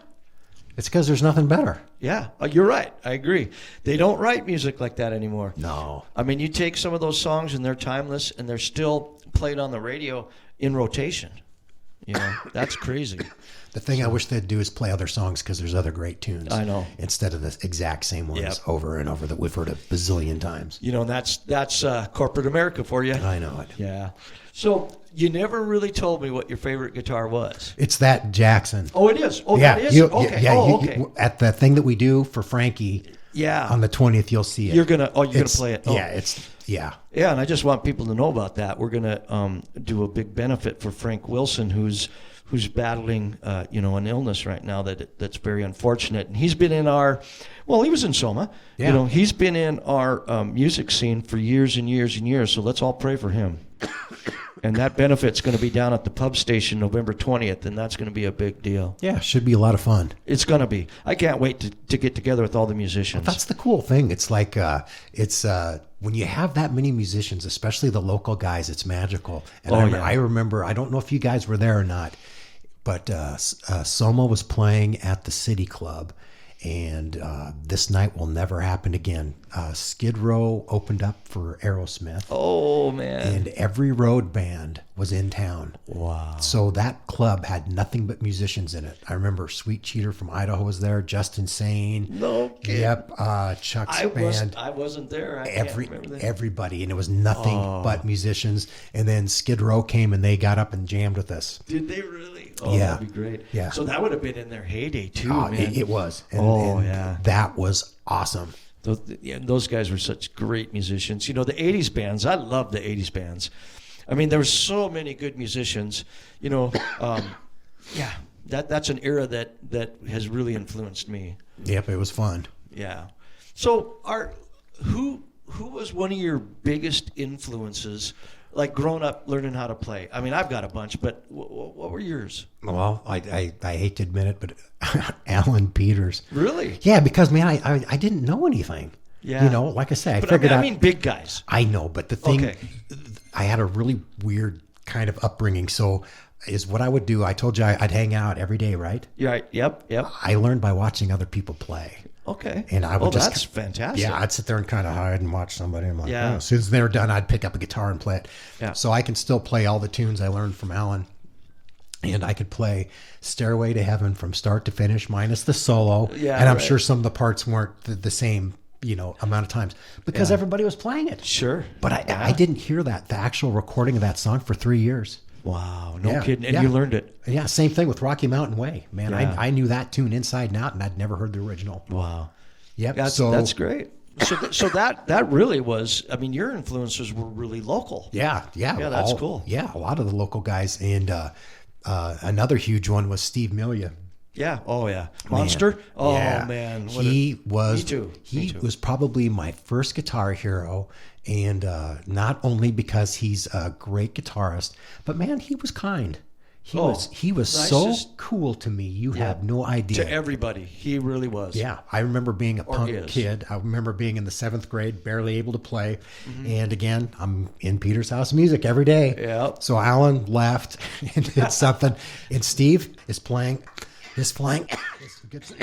It's because there's nothing better. Yeah, you're right. I agree. They don't write music like that anymore. No. I mean, you take some of those songs and they're timeless and they're still played on the radio in rotation. That's crazy. The thing I wish they'd do is play other songs because there's other great tunes. I know. Instead of the exact same ones over and over that we've heard a bazillion times. And that's corporate America for you. I know it. Yeah. So you never really told me what your favorite guitar was. It's that Jackson. Oh, it is? Oh, that is? Okay. Okay. At the thing that we do for Frankie on the 20th, you'll see it. You're going to play it? Oh. Yeah, Yeah, and I just want people to know about that. We're going to do a big benefit for Frank Wilson, who's battling, an illness right now that's very unfortunate. And he's been in he was in Soma. Yeah. He's been in our music scene for years and years and years. So let's all pray for him. And that benefit's going to be down at the pub station November 20th, and that's going to be a big deal. Yeah, should be a lot of fun. It's going to be. I can't wait to get together with all the musicians. Well, that's the cool thing. It's like when you have that many musicians, especially the local guys, it's magical. And I remember, I don't know if you guys were there or not, but Soma was playing at the City Club, and this night will never happen again. Skid Row opened up for Aerosmith. Oh, man. And every road band was in town. Wow. So that club had nothing but musicians in it. I remember Sweet Cheater from Idaho was there, Justin Sane. No kidding. Yep, Chuck's band. I wasn't there. I can't remember that. Everybody, and it was nothing but musicians. And then Skid Row came and they got up and jammed with us. Did they really? Oh, yeah. That'd be great. Yeah. So that would have been in their heyday too, man. It was. And that was awesome. Those guys were such great musicians. The 80s bands, I love the 80s bands. I mean, there were so many good musicians. That's an era that has really influenced me. Yep, it was fun. Yeah. So, who was one of your biggest influences, like growing up learning how to play? I mean, I've got a bunch, but what were yours? Well, I hate to admit it, but Alan Peters. Really? Yeah, because, man, I didn't know anything. Yeah. Like I say, I but figured out. I mean big guys. I know, but the thing, I had a really weird kind of upbringing. So is what I would do. I told you I'd hang out every day, right? Right. Yep. I learned by watching other people play. Okay. And I would that's fantastic. Yeah, I'd sit there and kind of hide and watch somebody. I'm like, as soon as they were done, I'd pick up a guitar and play it. Yeah. So I can still play all the tunes I learned from Alan. And I could play Stairway to Heaven from start to finish, minus the solo. Yeah, and I'm sure some of the parts weren't the same, amount of times because everybody was playing it. Sure. But I didn't hear the actual recording of that song for 3 years. Wow. No kidding. And you learned it. Yeah. Same thing with Rocky Mountain Way. Man, Yeah. I knew that tune inside and out, and I'd never heard the original. Wow. Yep. That's great. So that really was, I mean, your influences were really local. Yeah. Yeah, that's cool. Yeah. A lot of the local guys. And another huge one was Steve Milia. Yeah. Oh, yeah. Monster? Man. Oh, Yeah. man. He was. Me too. He was probably my first guitar hero. And not only because he's a great guitarist, but man, he was kind. He was so cool to me. You have no idea. To everybody, he really was. Yeah, I remember being a punk kid. I remember being in the 7th grade, barely able to play. And again, I'm in Peter's House of Music every day. Yeah. So Alan left and did something, and Steve is playing. his flying, his Gibson,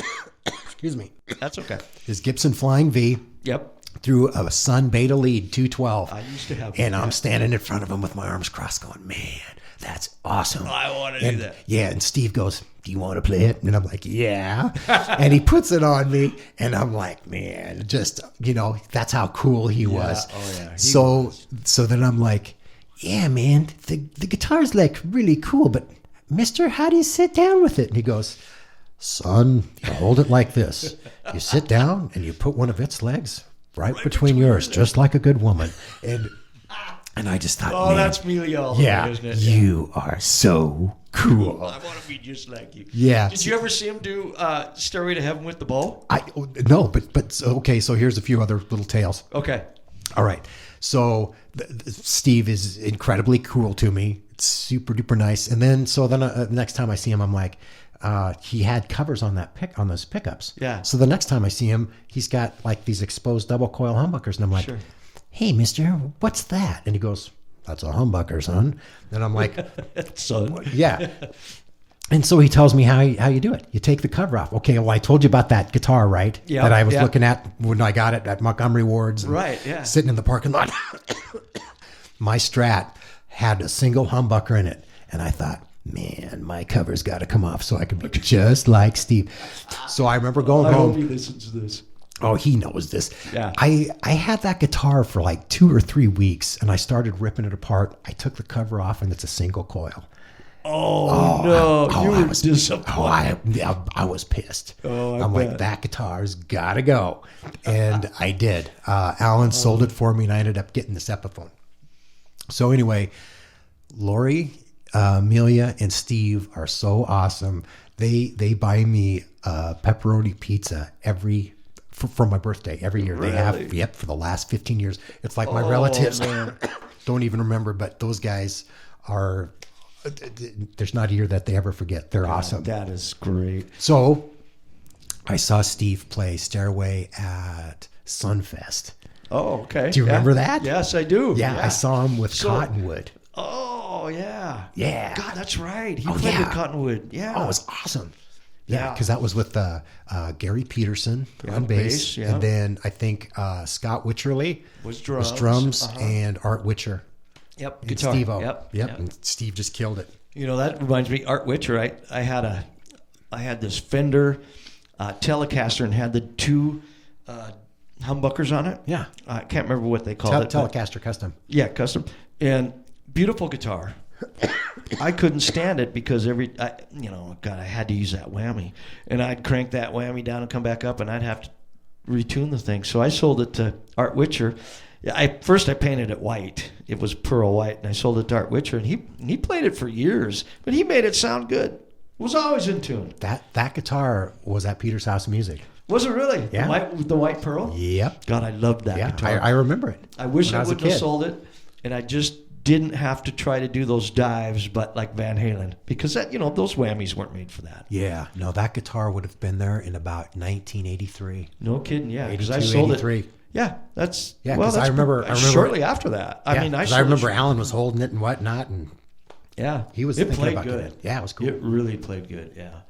excuse me, That's okay. his Gibson Flying V. Yep. Through a Sun Beta Lead 212. I used to have and one, I'm standing in front of him with my arms crossed going, man, that's awesome. I want to do that. Yeah, and Steve goes, do you want to play it? And I'm like, yeah. And he puts it on me, and I'm like, man, just, that's how cool he was. Oh, yeah. So then I'm like, yeah, man, the guitar's like really cool, but mister, how do you sit down with it? And he goes, son, you hold it like this. You sit down, and you put one of its legs right between yours, just like a good woman. And I just thought, Oh, man, that's me all the yeah, way, isn't it? you are so cool. I want to be just like you. Yeah. Did you ever see him do Stairway to Heaven with the bow? No, but okay, so here's a few other little tales. Okay. All right. So Steve is incredibly cool to me. It's super duper nice. And then next time I see him, I'm like, he had covers on on those pickups. Yeah. So the next time I see him, he's got like these exposed double coil humbuckers, and I'm like, Sure. hey, mister, what's that? And he goes, that's a humbucker, son. And I'm like, Son. yeah. And so he tells me how you do it. You take the cover off. Okay, well, I told you about that guitar, right? Yeah. That I was looking at when I got it at Montgomery Ward's. Right, yeah. Sitting in the parking lot. My Strat had a single humbucker in it. And I thought, man, my cover's got to come off so I can be just like Steve. So I remember going I home. hope he listens to this. Oh, he knows this. Yeah. I had that guitar for like 2 or 3 weeks, and I started ripping it apart. I took the cover off, and it's a single coil. Oh no, you I were was disappointed. I was pissed. Oh, I'm like, that guitar's got to go. And I did. Alan sold it for me, and I ended up getting this Epiphone. So anyway, Lori, Amelia, and Steve are so awesome. They buy me pepperoni pizza for my birthday every year. Really? They have, yep, for the last 15 years. It's like my relatives man. don't even remember, but those guys are, there's not a year that they ever forget. They're awesome. That is great. So I saw Steve play Stairway at Sunfest. Oh, okay. Do you remember that? Yes, I do. Yeah, I saw him with Cottonwood. Oh, yeah. Yeah. God, that's right. He played with Cottonwood. Yeah. Oh, it was awesome. Yeah, Yeah. because that was with Gary Peterson on bass. yeah. And then I think Scott Witcherly Was drums. and Art Witcher. Yep. And Guitar. Steve-O. Yep. And Steve just killed it. That reminds me, Art Witcher. I had this Fender Telecaster and had the two humbuckers on it. Yeah. I can't remember what they called it. Telecaster Custom. Yeah, custom. And beautiful guitar. I couldn't stand it because I had to use that whammy. And I'd crank that whammy down and come back up, and I'd have to retune the thing. So I sold it to Art Witcher. First I painted it white. It was pearl white, and I sold it to Art Witcher, and he played it for years, but he made it sound good. It was always in tune. That guitar was at Peter's House Music. Was it really? Yeah. The white pearl? Yep. God, I loved that guitar. I remember it. I wish when I was a wouldn't have kid. sold it, and I just didn't have to try to do those dives, but like Van Halen, because that those whammies weren't made for that. Yeah, no, that guitar would have been there in about 1983. No kidding, yeah, because 82, I sold 83. it. Yeah, that's because I remember shortly after that. I remember Alan was holding it and whatnot, and yeah, he was it thinking played about good. doing it. Yeah, it was cool. It really played good. Yeah.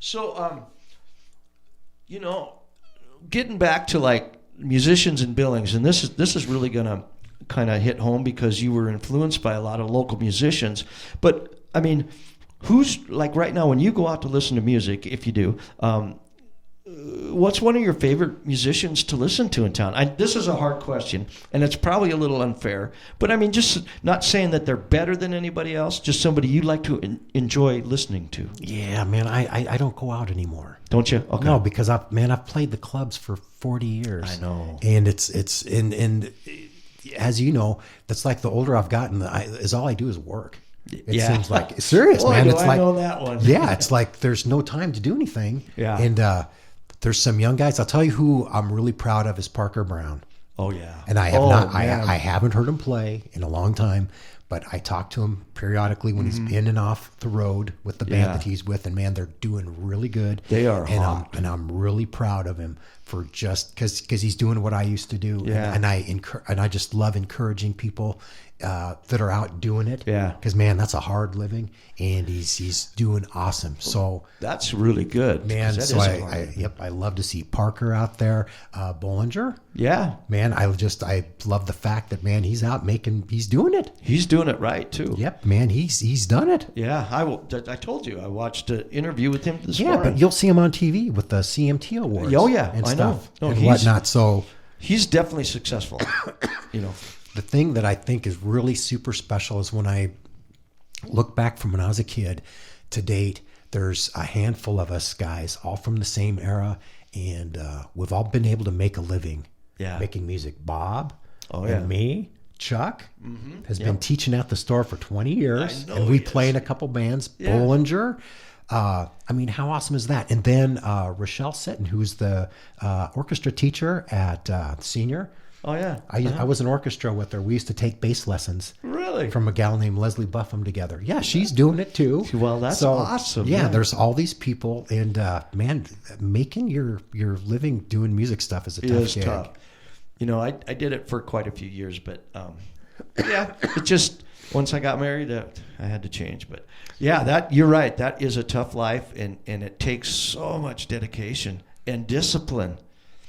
So, getting back to like musicians and Billings, and this is really gonna kind of hit home because you were influenced by a lot of local musicians. But I mean, who's like right now when you go out to listen to music, if you do, what's one of your favorite musicians to listen to in town? This is a hard question, and it's probably a little unfair, but I mean, just not saying that they're better than anybody else, just somebody you like to enjoy listening to. Yeah, man, I don't go out anymore. Don't you? Okay. No, because I've played the clubs for 40 years. I know. And it's and as you know, that's like the older I've gotten, is all I do is work. It seems like serious, Boy, man. do It's I like know that one. Yeah, it's like there's no time to do anything. Yeah. And there's some young guys. I'll tell you who I'm really proud of is Parker Brown. Oh yeah. And I have I haven't heard him play in a long time, but I talk to him periodically when he's in and off the road with the band that he's with, and man, they're doing really good. They are and hot. I'm really proud of him for just because he's doing what I used to do. Yeah. And I just love encouraging people that are out doing it. Yeah. Because, man, that's a hard living, and he's doing awesome. So that's really good, man. That So is a hard living. I love to see Parker out there. Bollinger. Yeah, Man, I love the fact that, man, he's out he's doing it. he's doing it right too. Yep, man, he's done it. Yeah, I told you I watched an interview with him this Yeah, morning. but you'll see him on TV with the CMT awards. Oh, yeah, and I stuff know. No, and he's- whatnot. So He's definitely successful. You know. the thing that I think is really super special is when I look back from when I was a kid to date, there's a handful of us guys all from the same era, and we've all been able to make a living making music. Bob and me, Chuck, has been teaching at the store for 20 years, I know and we he play is. in a couple bands. Yeah. Bollinger. I mean, how awesome is that? And then Rochelle Sitton, who's the orchestra teacher at Senior. Oh yeah. I was in orchestra with her. We used to take bass lessons Really? from a gal named Leslie Buffum together. Yeah, she's doing it too. Well, that's awesome. Yeah, there's all these people, and man, making your living doing music stuff is a It tough is gig. tough. You know, I did it for quite a few years, but yeah, it just once I got married, I had to change. But yeah, you're right. That is a tough life, and it takes so much dedication and discipline.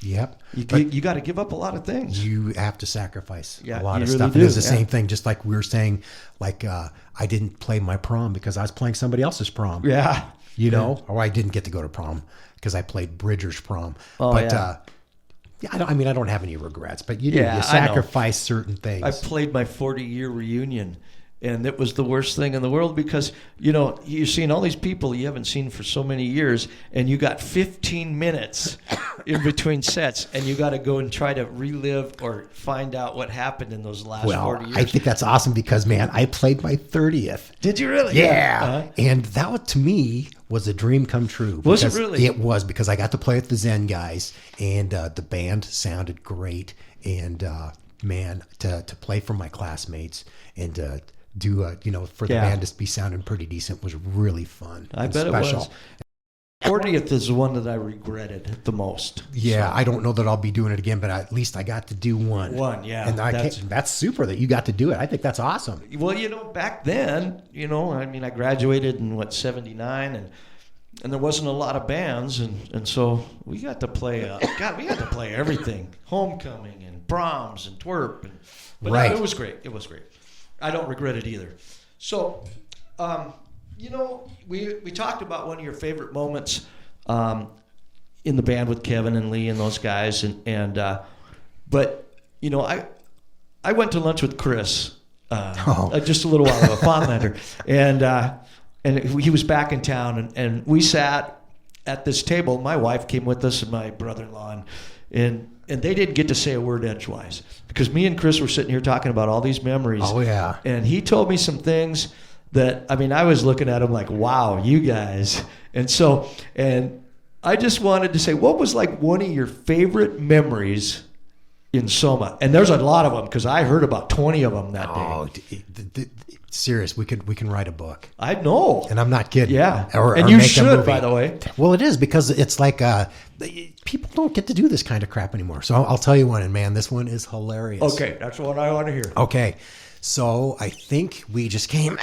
Yep. You got to give up a lot of things. You have to sacrifice Yeah, a lot you of really stuff. do, It is the yeah. same thing, just like we were saying, like I didn't play my prom because I was playing somebody else's prom. Yeah. You know, or I didn't get to go to prom because I played Bridger's prom. Oh, but yeah. I don't have any regrets, but you Yeah, you I know. sacrifice certain things. I played my 40-year reunion, and it was the worst thing in the world because, you know, you're seeing all these people you haven't seen for so many years, and you got 15 minutes in between sets, and you got to go and try to relive or find out what happened in those last 40 years. I think that's awesome because, man, I played my 30th. Did you really? Yeah. Uh-huh. And that, to me, was a dream come true. Was it because really? It was, because I got to play with the Zen guys, and the band sounded great. And, man, to play for my classmates and to do, for the Yeah. band to be sounding pretty decent was really fun. I and bet special. it was. 40th is the one that I regretted the most. Yeah, I don't know that I'll be doing it again, but at least I got to do one. One, yeah. And that's super that you got to do it. I think that's awesome. Well, you know, back then, you know, I mean, I graduated in 79, and there wasn't a lot of bands, and so we got to play. We got to play everything: homecoming and proms and twerp, but Right. no, it was great. It was great. I don't regret it either. So, you know, we talked about one of your favorite moments in the band with Kevin and Lee and those guys, but you know, I went to lunch with Chris just a little while ago, Fondlander, and he was back in town, and we sat at this table. My wife came with us, and my brother-in-law, and they didn't get to say a word edgewise because me and Chris were sitting here talking about all these memories. Oh, yeah. And he told me some things that, I mean, I was looking at him like, wow, you guys. And I just wanted to say, what was like one of your favorite memories in Soma? And there's a lot of them because I heard about 20 of them that day. Oh, serious. We can write a book. I know. And I'm not kidding. Yeah. Or And you make a should, movie. by the way. Well, it is, because it's like people don't get to do this kind of crap anymore. So I'll tell you one, and man, this one is hilarious. Okay, that's what I want to hear. Okay. So I think we just came.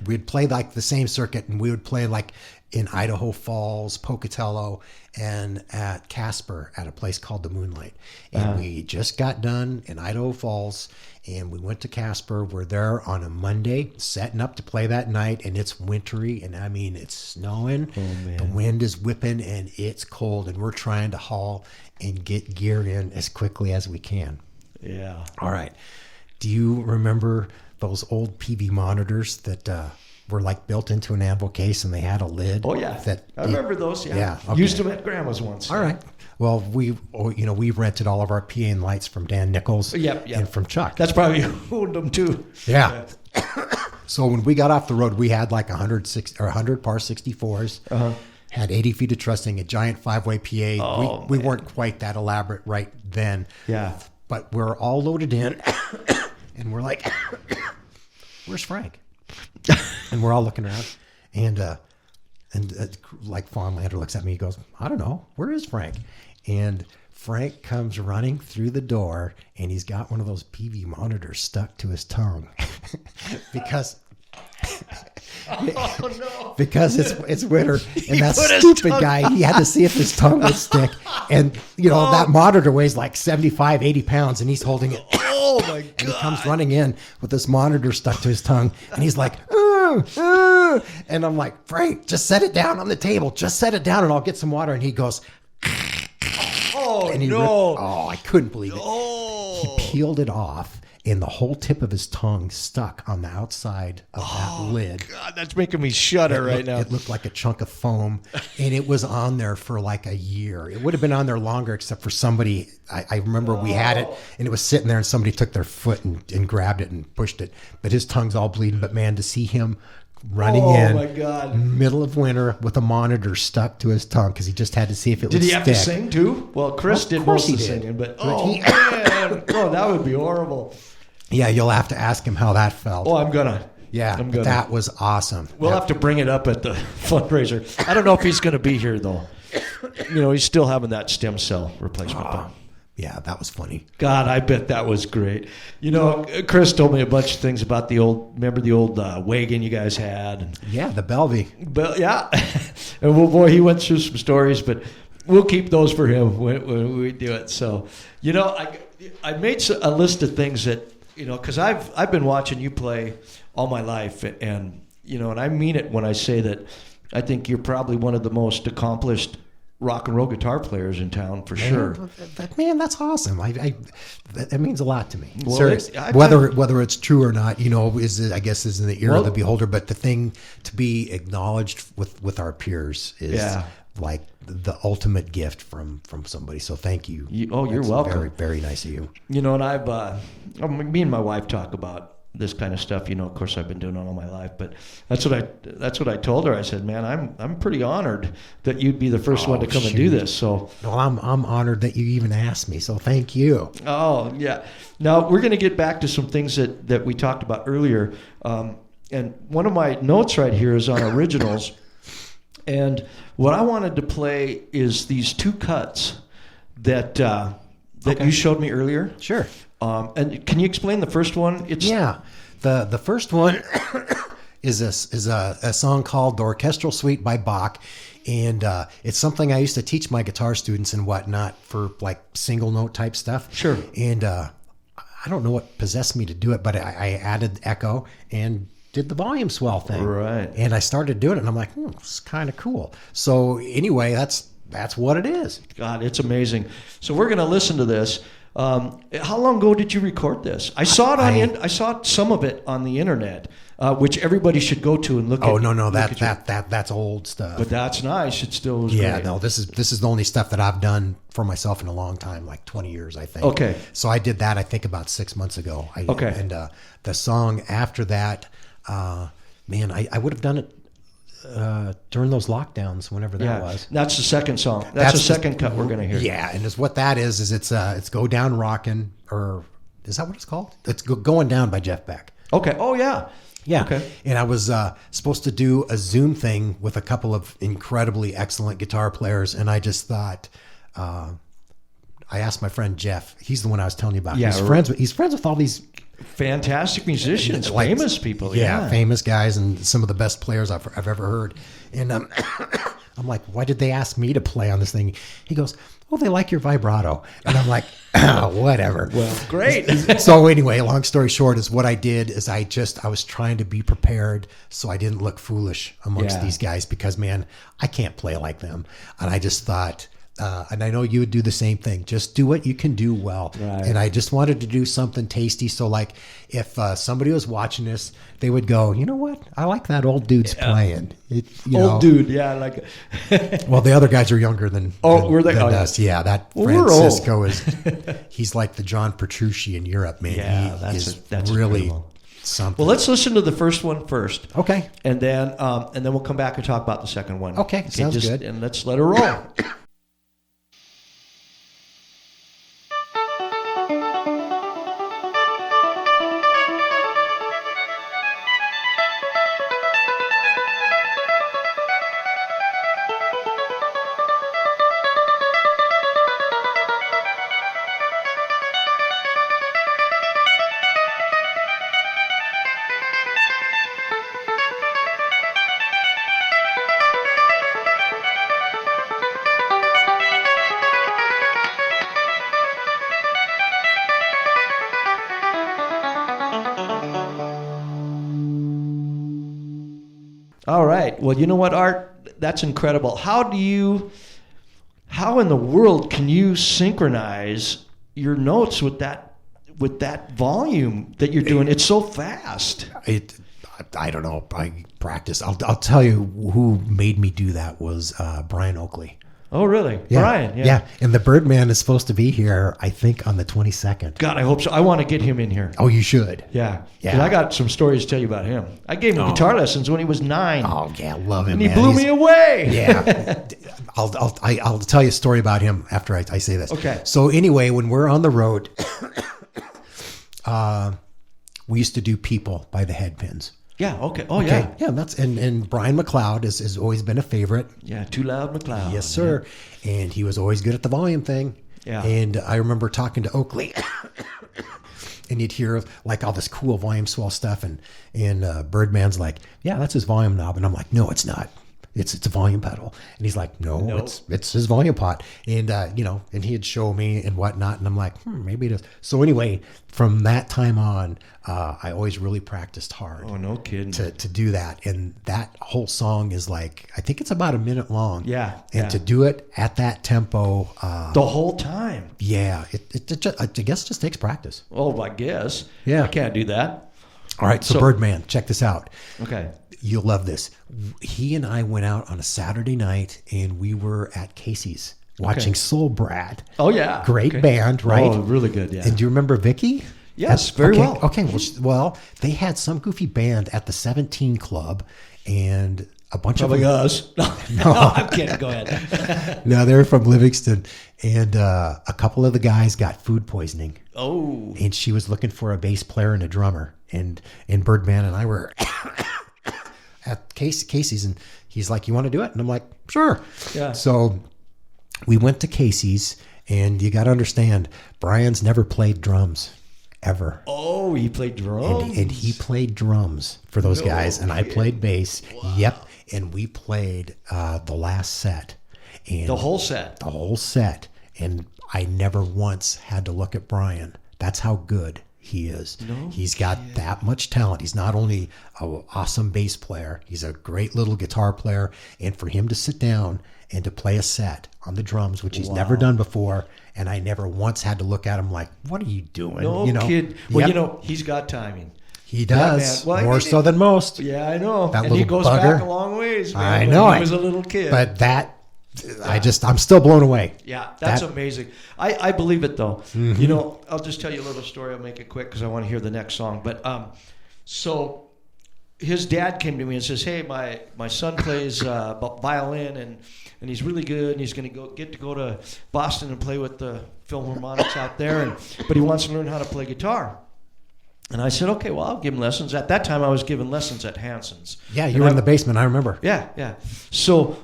We'd play like the same circuit, and we would play like in Idaho Falls, Pocatello, and at Casper at a place called the Moonlight. And we just got done in Idaho Falls, and we went to Casper. We're there on a Monday, setting up to play that night, and it's wintry, and I mean, it's snowing. The wind is whipping, and it's cold, and we're trying to haul and get gear in as quickly as we can. Yeah. All right. Do you remember those old PV monitors that were like built into an anvil case, and they had a lid? Oh, yeah. I remember those, yeah. Yeah, okay. Used them at Grandma's once. All right. Well, we rented all of our PA and lights from Dan Nichols Yep. and from Chuck. That's probably who owned them, too. Yeah. So when we got off the road, we had like 100 par 64s, had 80 feet of trussing, a giant 5-way PA. Oh, we weren't quite that elaborate right then. Yeah. But we're all loaded in, and we're like, where's Frank? And we're all looking around, and like Fawnlander looks at me, he goes, I don't know, where is Frank? And Frank comes running through the door, and he's got one of those PV monitors stuck to his tongue because Oh, no. because it's winter, and that stupid guy, he had to see if his tongue would stick. And, that monitor weighs like 75, 80 pounds, and he's holding it. Oh, my God. And he comes running in with this monitor stuck to his tongue, and he's like, and I'm like, Frank, just set it down on the table. Just set it down, and I'll get some water. And he goes, Oh, and he no. I couldn't believe it. Oh. He peeled it off, and the whole tip of his tongue stuck on the outside of that lid. God, that's making me shudder right now. It looked like a chunk of foam, and it was on there for like a year. It would have been on there longer, except for somebody. I remember we had it, and it was sitting there, and somebody took their foot and grabbed it and pushed it. But his tongue's all bleeding. But man, to see him running in my God. middle of winter with a monitor stuck to his tongue because he just had to see if it would stick. Did he have to sing too? Well, Chris did most of the singing, but man, that would be horrible. Yeah, you'll have to ask him how that felt. Oh, I'm gonna. Yeah, I'm gonna. that was awesome. We'll have to bring it up at the fundraiser. I don't know if he's going to be here though. He's still having that stem cell replacement. Yeah, that was funny. God, I bet that was great. Chris told me a bunch of things about the old wagon you guys had. And, yeah, the Belvy. But yeah, and boy, he went through some stories, but we'll keep those for him when we do it. So, I made a list of things that, because I've been watching you play all my life, and and I mean it when I say that I think you're probably one of the most accomplished rock and roll guitar players in town for sure. Man, that's awesome. That means a lot to me. Well, seriously, whether it's true or not, is in the ear of the beholder. But the thing to be acknowledged with our peers is like the ultimate gift from somebody. So thank you. You're welcome. Very, very nice of you. And I've me and my wife talk about this kind of stuff. Of course, I've been doing it all my life, but that's what I told her. I said, man, I'm pretty honored that you'd be the first one to come and do this. So, well, I'm honored that you even asked me. So thank you. Oh yeah. Now we're going to get back to some things that we talked about earlier. And one of my notes right here is on originals. And what I wanted to play is these two cuts that you showed me earlier. Sure. And can you explain the first one? The first one is a song called "The Orchestral Suite" by Bach, and it's something I used to teach my guitar students and whatnot for like single note type stuff. Sure. And I don't know what possessed me to do it, but I added echo and did the volume swell thing. Right. And I started doing it, and I'm like, it's kind of cool. So anyway, that's what it is. God, it's amazing. So we're going to listen to this. How long ago did you record this? I saw it I saw some of it on the internet, which everybody should go to and look at. Oh no, that's old stuff. But that's nice. It still was yeah, great. no, this is the only stuff that I've done for myself in a long time, like 20 years, I think. Okay. So I did that, I think, about 6 months ago. Okay. And the song after that, man, I would have done it during those lockdowns, whenever that was. That's the second song. That's the second cut we're going to hear. Yeah, and what that is it's Go Down Rockin', or is that what it's called? It's Going Down by Jeff Beck. Okay. Oh, yeah. Yeah. Okay. And I was supposed to do a Zoom thing with a couple of incredibly excellent guitar players, and I just thought, I asked my friend Jeff. He's the one I was telling you about. Yeah, he's friends with all these fantastic musicians, famous people. Yeah, famous guys, and some of the best players I've ever heard. And I'm like, why did they ask me to play on this thing? He goes, well, they like your vibrato. And I'm like, whatever. Well, great. So anyway, long story short is what I did is I was trying to be prepared so I didn't look foolish amongst these guys, because, man, I can't play like them. And I just thought, and I know you would do the same thing. Just do what you can do well. Right. And I just wanted to do something tasty. So like if somebody was watching this, they would go, you know what? I like that old dude's playing. Old dude. Yeah. Like, well, the other guys are younger than were they? than us. Yeah. That Francisco he's like the John Petrucci in Europe, man. Yeah. That's really incredible. Something. Well, let's listen to the first one first. Okay. And then we'll come back and talk about the second one. Okay. Sounds good. And let's let her roll. right. Well, you know what, Art? That's incredible. How in the world can you synchronize your notes with that volume that you're doing? It's so fast. I don't know. I practice. I'll tell you who made me do that was Brian Oakley. Oh, really? Yeah. Brian, yeah. And the Birdman is supposed to be here, I think, on the 22nd. God, I hope so. I want to get him in here. Oh, you should. Yeah. Yeah. 'Cause I got some stories to tell you about him. I gave him guitar lessons when he was 9. Oh, yeah, love him, and he man. blew me away. Yeah. I'll tell you a story about him after I say this. Okay. So anyway, when we're on the road, we used to do People by the Headpins. Yeah, okay. Oh, yeah. Yeah, that's and Brian McLeod has always been a favorite. Yeah, Too Loud McLeod. Yes, sir. Yeah. And he was always good at the volume thing. Yeah. And I remember talking to Oakley, and you'd hear like all this cool volume swell stuff, and Birdman's like, yeah, that's his volume knob, and I'm like, no, it's not. It's a volume pedal. And he's like, no, it's his volume pot. And, and he'd show me and whatnot. And I'm like, maybe it is. So anyway, from that time on, I always really practiced hard. Oh, no kidding. To do that. And that whole song is like, I think it's about a minute long. Yeah. And to do it at that tempo. The whole time. Yeah. I guess it just takes practice. Oh, I guess. Yeah. I can't do that. All right. So Birdman, check this out. Okay. You'll love this. He and I went out on a Saturday night, and we were at Casey's watching Soul Brad. Oh, yeah. Great band, right? Oh, really good, yeah. And do you remember Vicky? Yes, very well. Okay, well, they had some goofy band at the 17 Club, and a bunch Probably of us. No, I'm kidding. Go ahead. No, they're from Livingston, and a couple of the guys got food poisoning. Oh. And she was looking for a bass player and a drummer, and Birdman and I were at Casey's, and he's like, you want to do it? And I'm like, sure. Yeah. So we went to Casey's, and you got to understand, Brian's never played drums ever. Oh, he played drums? And he played drums for those guys, and I played bass. Wow. Yep. And we played the last set. And the whole set? The whole set. And I never once had to look at Brian. That's how good he is. He's got that much talent. He's not only an awesome bass player, he's a great little guitar player. And for him to sit down and to play a set on the drums, which he's never done before, and I never once had to look at him like, what are you doing? No kid. Well, he's got timing. He does. More so than most. Yeah, I know. That and he little goes bugger. back a long ways, man. I know when it. He was a little kid. But I'm still blown away. Yeah, that's amazing. I believe it, though. Mm-hmm. I'll just tell you a little story. I'll make it quick because I want to hear the next song. But so his dad came to me and says, hey, my son plays violin, and he's really good, and he's going to get to go to Boston and play with the Philharmonics out there, but he wants to learn how to play guitar. And I said, okay, well, I'll give him lessons. At that time, I was giving lessons at Hanson's. Yeah, you were in the basement, I remember. Yeah. So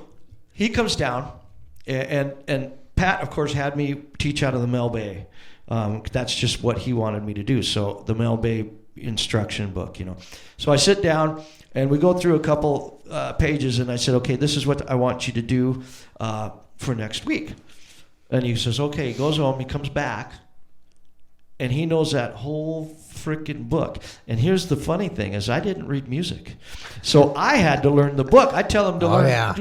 he comes down, and Pat, of course, had me teach out of the Mel Bay. That's just what he wanted me to do. So the Mel Bay instruction book, So I sit down, and we go through a couple pages, and I said, okay, this is what I want you to do for next week. And he says, okay. He goes home, he comes back, and he knows that whole freaking book. And here's the funny thing is I didn't read music. So I had to learn the book. I tell him to learn. Yeah.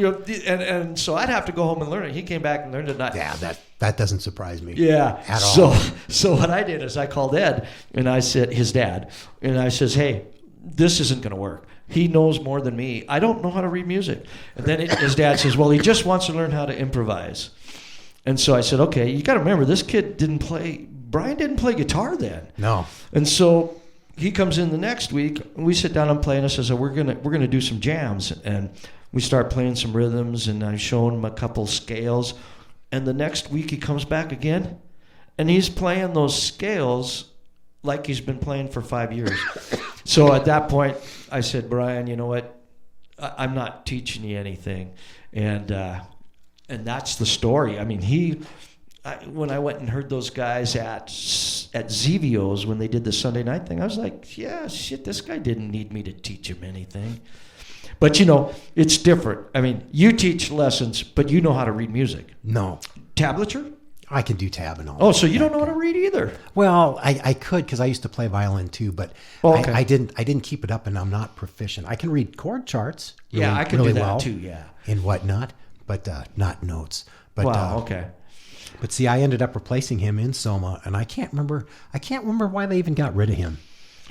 And so I'd have to go home and learn it. He came back and learned it. Yeah, that doesn't surprise me. Yeah. At all. So what I did is I called Ed, and I said, his dad, and I says, hey, this isn't going to work. He knows more than me. I don't know how to read music. And then his dad says, well, he just wants to learn how to improvise. And so I said, okay, you got to remember, this kid Brian didn't play guitar then. No. And so he comes in the next week, and we sit down and play, and I says, we're gonna do some jams. And we start playing some rhythms, and I show him a couple scales. And the next week he comes back again, and he's playing those scales like he's been playing for 5 years. So at that point, I said, Brian, you know what? I'm not teaching you anything. And that's the story. I mean, when I went and heard those guys at Zevio's when they did the Sunday night thing, I was like, yeah, shit, this guy didn't need me to teach him anything. But, it's different. I mean, you teach lessons, but you know how to read music. No. Tablature? I can do tab and all. Oh, so you don't know how to read either? Well, I could because I used to play violin too, but okay. I didn't keep it up, and I'm not proficient. I can read chord charts. Really, I can really do that well too. Yeah, and whatnot, but not notes. But wow. Okay. But see, I ended up replacing him in Soma, and I can't remember why they even got rid of him.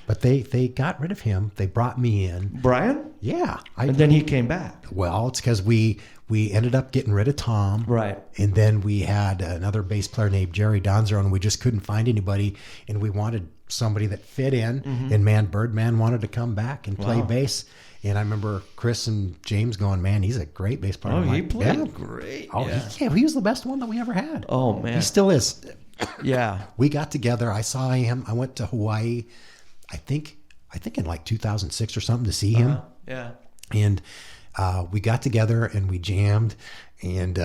But they got rid of him. They brought me in. Brian? Yeah. And then he came back. Well, it's because we ended up getting rid of Tom. Right. And then we had another bass player named Jerry Donzer, and we just couldn't find anybody. And we wanted somebody that fit in. Mm-hmm. And man, Birdman wanted to come back and play bass. And I remember Chris and James going, man, he's a great bass player. Oh, he played great. Oh, yeah. He was the best one that we ever had. Oh, man. He still is. Yeah. We got together. I saw him. I went to Hawaii, I think in like 2006 or something to see him. Yeah. And we got together and we jammed. And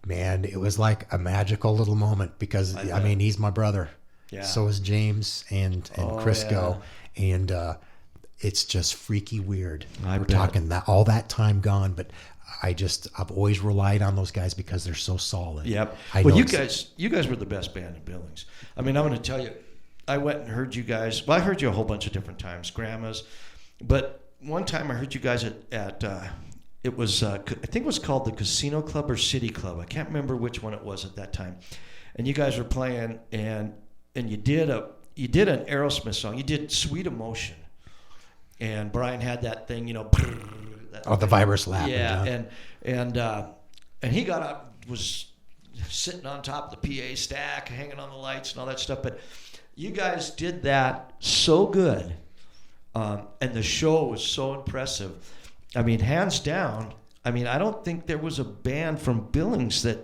man, it was like a magical little moment because, I mean, he's my brother. Yeah. So is James and Crisco. Yeah. And it's just freaky weird. We're talking that all that time gone, but I've always relied on those guys because they're so solid. Yep. Well, you guys were the best band in Billings. I mean, I'm going to tell you, I went and heard you guys. Well, I heard you a whole bunch of different times, Grandma's, but one time I heard you guys at it was I think it was called the Casino Club or City Club. I can't remember which one it was at that time. And you guys were playing, and you did an Aerosmith song. You did Sweet Emotion. And Brian had that thing, the Virus Lap. Yeah, and he got up, was sitting on top of the PA stack, hanging on the lights and all that stuff. But you guys did that so good, and the show was so impressive. I mean, hands down. I mean, I don't think there was a band from Billings that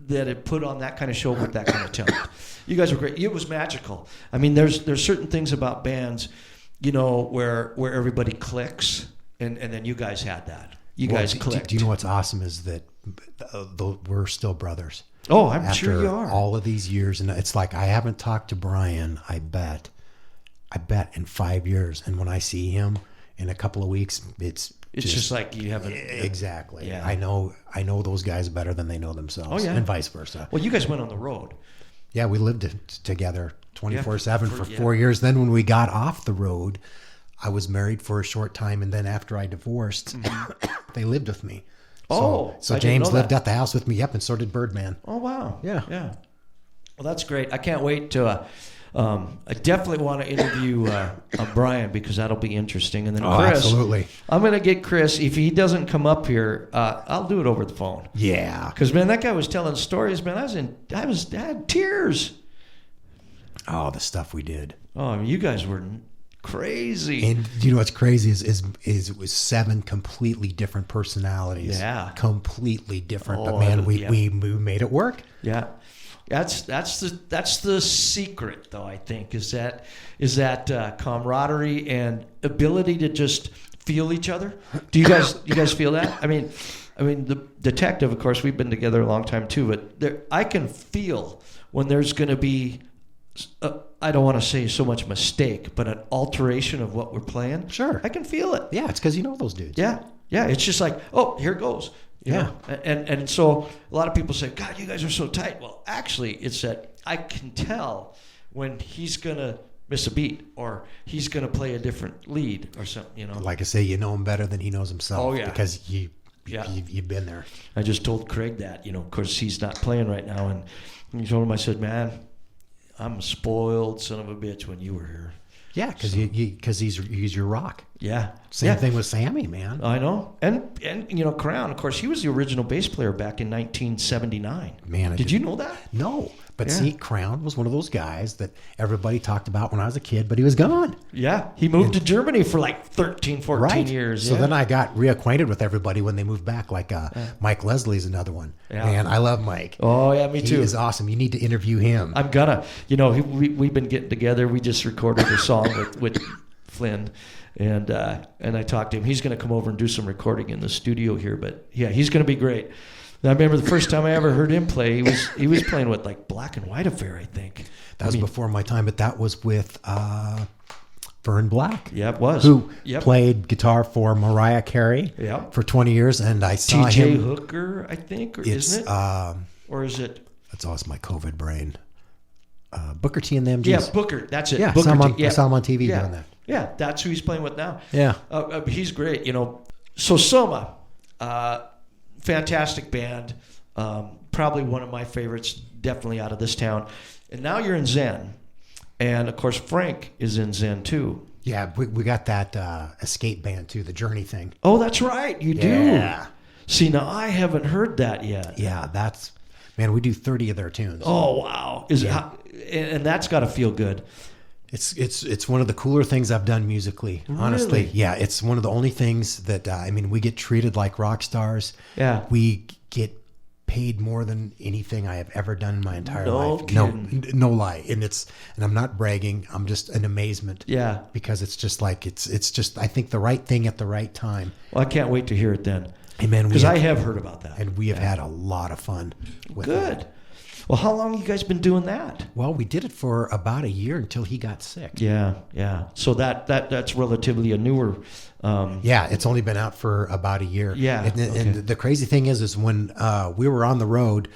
had put on that kind of show with that kind of talent. You guys were great. It was magical. I mean, there's certain things about bands, where everybody clicks, and then you guys had that. You guys clicked. Do you know what's awesome is that we're still brothers. Oh, I'm sure you are. After all of these years, and it's like I haven't talked to Brian, I bet in 5 years, and when I see him in a couple of weeks, it's just like you haven't. Exactly. Yeah. I know those guys better than they know themselves. Oh, yeah. And vice versa. Well, you guys went on the road. Yeah, we lived together 24/7 for 4 years. Then when we got off the road, I was married for a short time, and then after I divorced, they lived with me. So James lived at the house with me. Yep, and so did Birdman. Oh wow. Yeah. Well, that's great. I can't wait to. I definitely want to interview Brian because that'll be interesting. And then Chris, absolutely. I'm going to get Chris. If he doesn't come up here, I'll do it over the phone. Yeah. Because man, that guy was telling stories. Man, I had tears. Oh, the stuff we did. Oh, I mean, you guys were crazy. And you know what's crazy is it was 7 completely different personalities. Yeah. Completely different. But man, we made it work. Yeah. That's the secret, though. I think is that camaraderie and ability to just feel each other. Do you guys feel that? I mean, the detective, of course, we've been together a long time too. But I can feel when there's going to be, I don't want to say so much mistake, but an alteration of what we're playing. Sure, I can feel it. Yeah, it's because you know those dudes. Yeah. It's just like, oh, here it goes. You know? And so a lot of people say, God, you guys are so tight. Well, actually, it's that I can tell when he's going to miss a beat or he's going to play a different lead or something, Like I say, you know him better than he knows himself. Oh, yeah. Because you've been there. I just told Craig that, of course, he's not playing right now. And he told him, I said, man, I'm a spoiled son of a bitch when you were here. Yeah, because he's your rock. Yeah. Same thing with Sammy, man. I know. And Crown, of course, he was the original bass player back in 1979. Man, did you know that? No. But see, Crown was one of those guys that everybody talked about when I was a kid, but he was gone. Yeah. He moved to Germany for like 13, 14 years. So then I got reacquainted with everybody when they moved back. Like Mike Leslie's another one. Yeah. Man, I love Mike. Oh, yeah, me too. He is awesome. You need to interview him. I'm gonna. We've been getting together. We just recorded a song with Flynn. And I talked to him. He's going to come over and do some recording in the studio here. But yeah, he's going to be great. And I remember the first time I ever heard him play, he was playing with like Black and White Affair, I think. That was before my time, but that was with Vern Black. Yeah, it was. Who played guitar for Mariah Carey for 20 years, and I saw T.J. him. Hooker, I think, isn't it? Or is it? That's always my COVID brain. Booker T and the MGs. Yeah, Booker. That's it. Yeah, Booker I saw him on TV yeah. doing that. Yeah, that's who he's playing with now. Yeah. He's great, you know. So Soma, fantastic band. Probably one of my favorites, definitely out of this town. And now you're in Zen. And, of course, Frank is in Zen, too. Yeah, we got that escape band, too, the Journey thing. Oh, that's right. You do. See, now I haven't heard that yet. Yeah, man, we do 30 of their tunes. Oh, wow. And that's got to feel good. It's one of the cooler things I've done musically, honestly. Really? Yeah, it's one of the only things that, we get treated like rock stars. Yeah. We get paid more than anything I have ever done in my entire life. Kidding. No lie. And I'm not bragging. I'm just in amazement. Yeah. Because it's just like, it's just, I think the right thing at the right time. Well, I can't wait to hear it then. Amen. Because I have heard about that. And we have had a lot of fun with Good. that. Well, how long have you guys been doing that? Well, we did it for about a year until he got sick. Yeah. So that's relatively a newer. Yeah, it's only been out for about a year. Yeah. And the crazy thing is when we were on the road,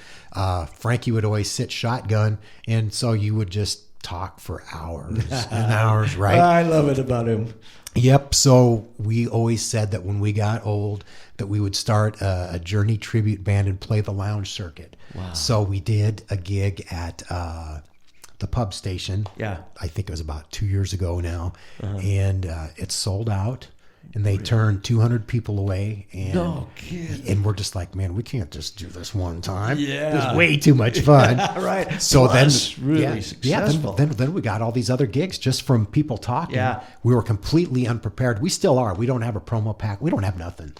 Frankie would always sit shotgun, and so you would just talk for hours and hours, right? I love it about him. Yep. So we always said that when we got old, that we would start a Journey tribute band and play the lounge circuit. Wow. So we did a gig at the pub station. Yeah. I think it was about 2 years ago now. And it sold out. And they turned 200 people away. And, no kidding. And we're just like, man, we can't just do this one time. Yeah. It's way too much fun. Right. So Plus, then, really successful. Then we got all these other gigs just from people talking. Yeah. We were completely unprepared. We still are. We don't have a promo pack. We don't have nothing.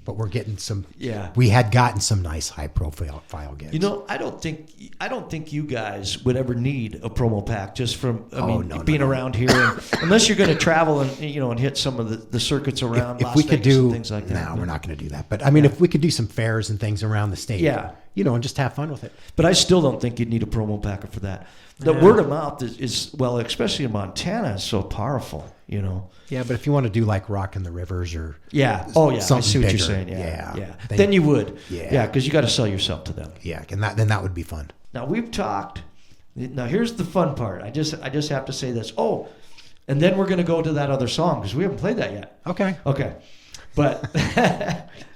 But we're getting some. Yeah. We had gotten some nice high profile gigs. You know, I don't think you guys would ever need a promo pack just from being around here, and, unless you're going to travel and and hit some of the circuits around. If we could Vegas do and things like that. No, we're not going to do that. But I mean, if we could do some fairs and things around the state, and just have fun with it. But I still don't think you'd need a promo packer for that. The word of mouth is well, especially in Montana, is so powerful. Yeah, but if you want to do like Rock in the Rivers or I see what bigger, you're saying. Yeah. Then, Then you would. Yeah, because you got to sell yourself to them. Yeah, and then that would be fun. Now we've talked. Now here's the fun part. I just have to say this. Oh, and then we're going to go to that other song because we haven't played that yet. Okay, but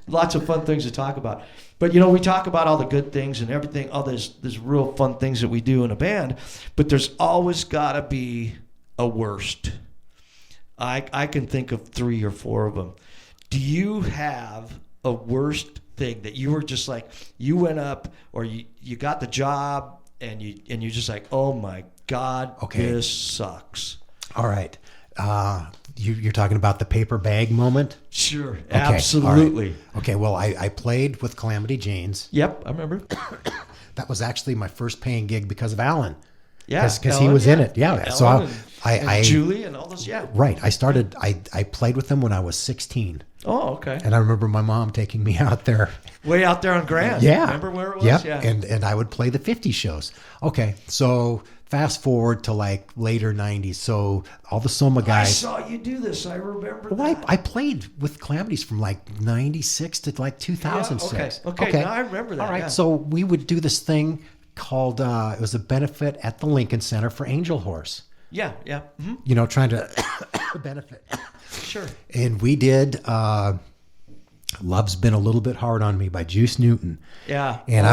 lots of fun things to talk about. But we talk about all the good things and everything. All there's real fun things that we do in a band, but there's always got to be a worst. I can think of 3 or 4 of them. Do you have a worst thing that you were just like, you went up or you got the job and you're just like, oh my God, this sucks? All right. You're talking about the paper bag moment? Sure, absolutely. Right. Okay, well, I played with Calamity Jane's. Yep, I remember. That was actually my first paying gig because of Alan. Yeah, because he was in it. Yeah, Alan so and Julie and all those. Yeah, right. I played with them when I was 16. Oh, okay. And I remember my mom taking me out there. Way out there on Grand. Yeah. Remember where it was? Yep. Yeah. And I would play the 50 shows. Okay, so fast forward to like later 90s. So all the Soma guys. I saw you do this. I remember Well, that. I played with Calamities from like 96 to like 2006. Yeah, okay. Now I remember that. All right. Yeah. So we would do this thing called, it was a benefit at the Lincoln Center for Angel Horse. Yeah. Mm-hmm. Trying to benefit. Sure. And we did Love's Been a Little Bit Hard on Me by Juice Newton. Yeah. And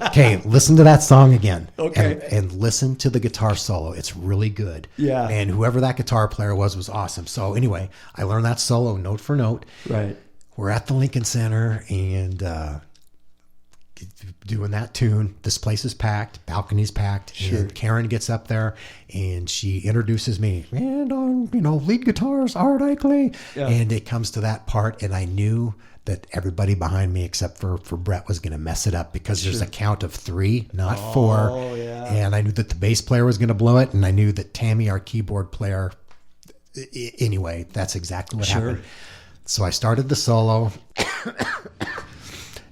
okay, listen to that song again. Okay. And listen to the guitar solo. It's really good. Yeah. And whoever that guitar player was awesome. So anyway, I learned that solo note for note. Right. We're at the Lincoln Center and doing that tune. This place is packed, balcony's packed. Sure. And Karen gets up there and she introduces me. And on, lead guitars, Art Eichele. Yeah. And it comes to that part, and I knew that everybody behind me except for Brett was going to mess it up because there's a count of 3, not 4. Oh, yeah. And I knew that the bass player was going to blow it, and I knew that Tammy, our keyboard player, anyway, that's exactly what happened. So I started the solo.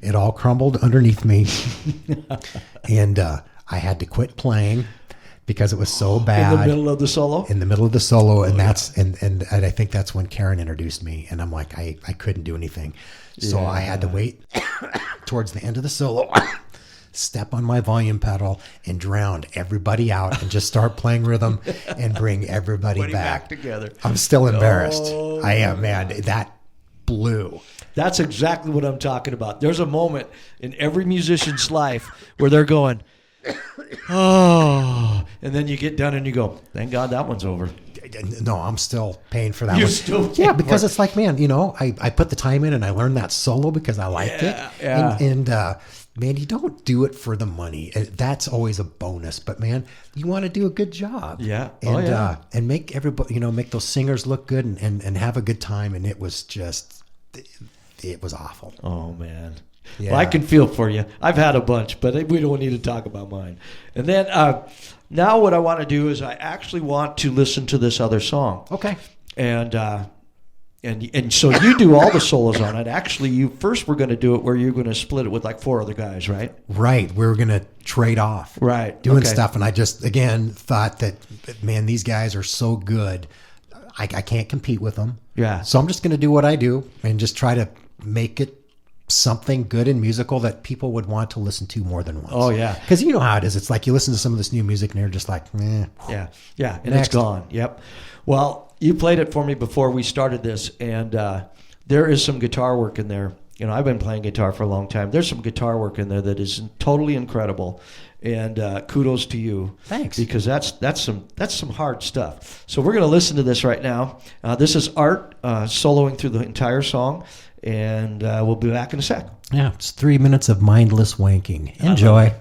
It all crumbled underneath me, and I had to quit playing because it was so bad. In the middle of the solo? In the middle of the solo, and that's and I think that's when Karen introduced me, and I'm like, I couldn't do anything. So I had to wait towards the end of the solo step on my volume pedal and drown everybody out and just start playing rhythm and bring everybody back together. I'm still embarrassed. Oh, I am, man. That blew. That's exactly what I'm talking about. There's a moment in every musician's life where they're going, oh, and then you get done and you go, thank God that one's over. No, I'm still paying for that You're one. still paying yeah, because for it. it's like, man, I put the time in and I learned that solo because I liked it. Yeah. And man, you don't do it for the money. That's always a bonus. But man, you want to do a good job. Yeah. And and make everybody, make those singers look good and have a good time. And it was just, it was awful. Oh, man. Yeah. Well, I can feel for you. I've had a bunch, but we don't need to talk about mine. And then now what I want to do is I actually want to listen to this other song. Okay. And so you do all the solos on it. Actually, you first were going to do it where you're going to split it with like 4 other guys, right? Right. We were going to trade off. Right. Doing Okay. stuff. And I just, again, thought that, man, these guys are so good. I can't compete with them. Yeah. So I'm just going to do what I do and just try to make it something good and musical that people would want to listen to more than once. Oh, yeah. Because you know how it is. It's like you listen to some of this new music and you're just like, eh. Yeah. Yeah. And Next. it's gone. Yep. Well, you played it for me before we started this, and there is some guitar work in there. I've been playing guitar for a long time. There's some guitar work in there that is totally incredible. And kudos to you. Thanks. Because that's some hard stuff. So we're going to listen to this right now. This is Art soloing through the entire song, and we'll be back in a sec. Yeah, it's 3 minutes of mindless wanking. Enjoy.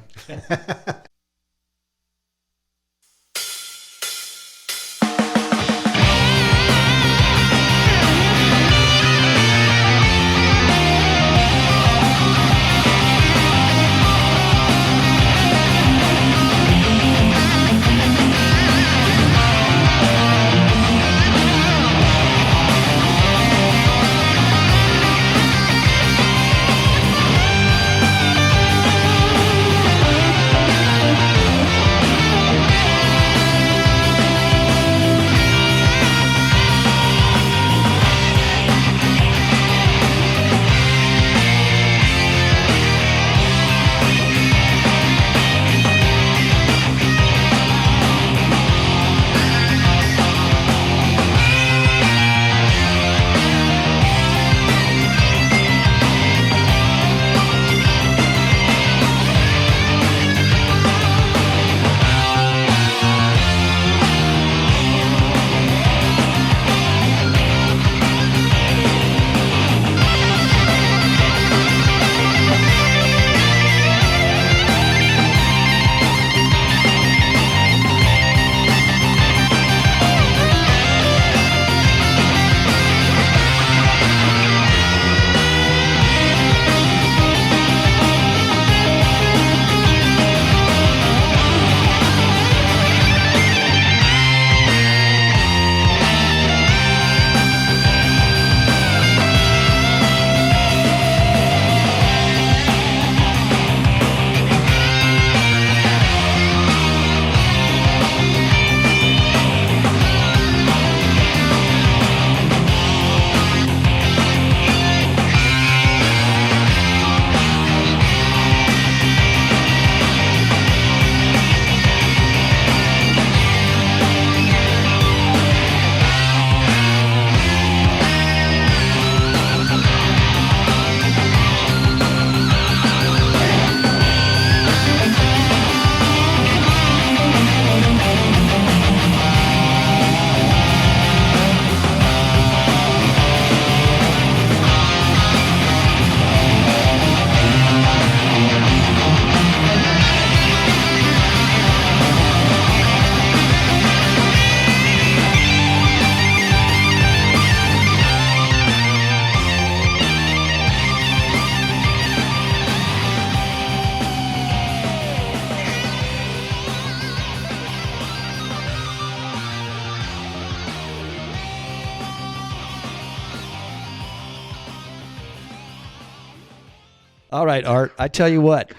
All right, Art. I tell you what,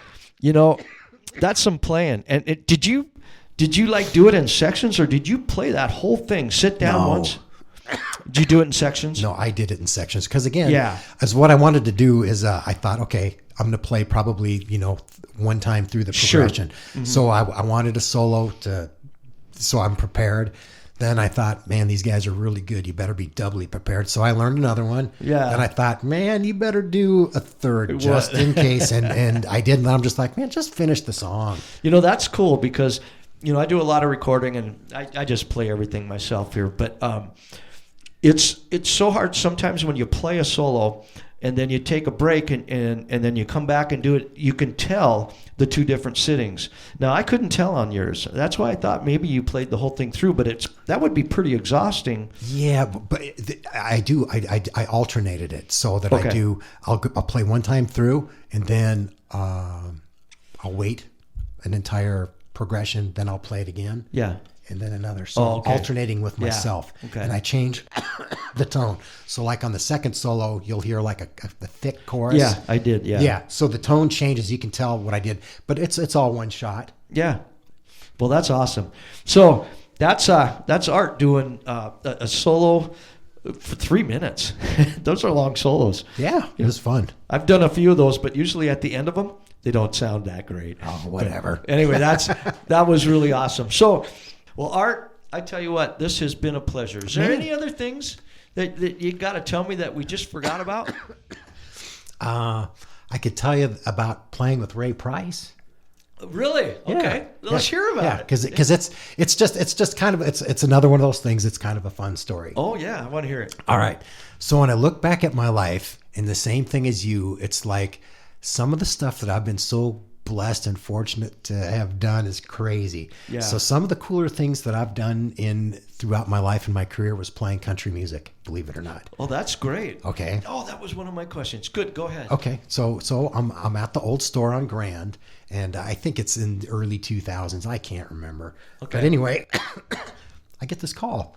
that's some playing. And did you like do it in sections, or did you play that whole thing? Sit down No. once. Did you do it in sections? No, I did it in sections because, again, Yeah. as what I wanted to do is I thought, okay, I'm going to play probably, one time through the Sure. progression. Mm-hmm. So I wanted a solo so I'm prepared. Then I thought, man, these guys are really good. You better be doubly prepared. So I learned another one. Yeah. Then I thought, man, you better do a third just in case. And I did. And I'm just like, man, just finish the song. That's cool because, I do a lot of recording and I just play everything myself here. But it's so hard sometimes when you play a solo and then you take a break and then you come back and do it. You can tell the two different sittings. Now, I couldn't tell on yours. That's why I thought maybe you played the whole thing through, but that would be pretty exhausting. Yeah, but I do. I alternated it so that Okay. I'll play one time through and then I'll wait an entire progression. Then I'll play it again. Yeah. And then another. So alternating with myself. Okay. And I change the tone. So like on the second solo, you'll hear like a thick chorus. Yeah, I did. Yeah. Yeah. So the tone changes. You can tell what I did, but it's all one shot. Yeah. Well, that's awesome. So that's Art doing a solo for 3 minutes. Those are long solos. Yeah. It was fun. I've done a few of those, but usually at the end of them, they don't sound that great. Oh, whatever. But anyway, that was really awesome. So, well, Art, I tell you what, this has been a pleasure. Is there any other things that you got to tell me that we just forgot about? I could tell you about playing with Ray Price. Really? Okay. Yeah. Let's hear about it. Because it's just kind of it's another one of those things. It's kind of a fun story. Oh yeah, I want to hear it. All right. So when I look back at my life, and the same thing as you, it's like some of the stuff that I've been so blessed and fortunate to have done is crazy. Yeah. So some of the cooler things that I've done throughout my life and my career was playing country music, believe it or not. Oh, that's great. Okay. Oh, that was one of my questions. Good, go ahead. Okay. So I'm at the old store on Grand, and I think it's in the early 2000s. I can't remember. Okay. But anyway, I get this call.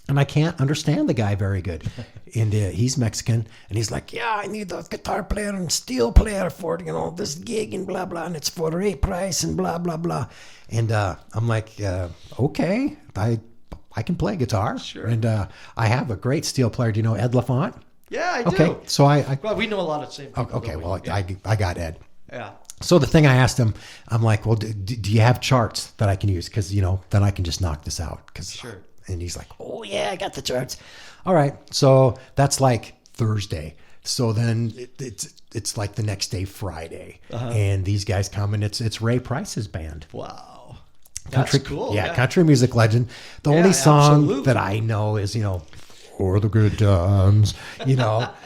And I can't understand the guy very good. And he's Mexican. And he's like, yeah, I need a guitar player and steel player for, this gig and blah, blah. And it's for Ray Price and blah, blah, blah. And I'm like, okay, I can play guitar. Sure. And I have a great steel player. Do you know Ed LaFont? Yeah, I do. Okay, so Well, we know a lot of the same people. okay, don't we? well, Yeah. I got Ed. Yeah. So the thing I asked him, I'm like, well, do you have charts that I can use? Because, then I can just knock this out. Sure. And he's like, oh, yeah, I got the charts. All right. So that's like Thursday. So then it's like the next day, Friday. Uh-huh. And these guys come, and it's Ray Price's band. Wow. Country, That's cool. Yeah, country music legend. The only song that I know is, For the Good Times, Yeah.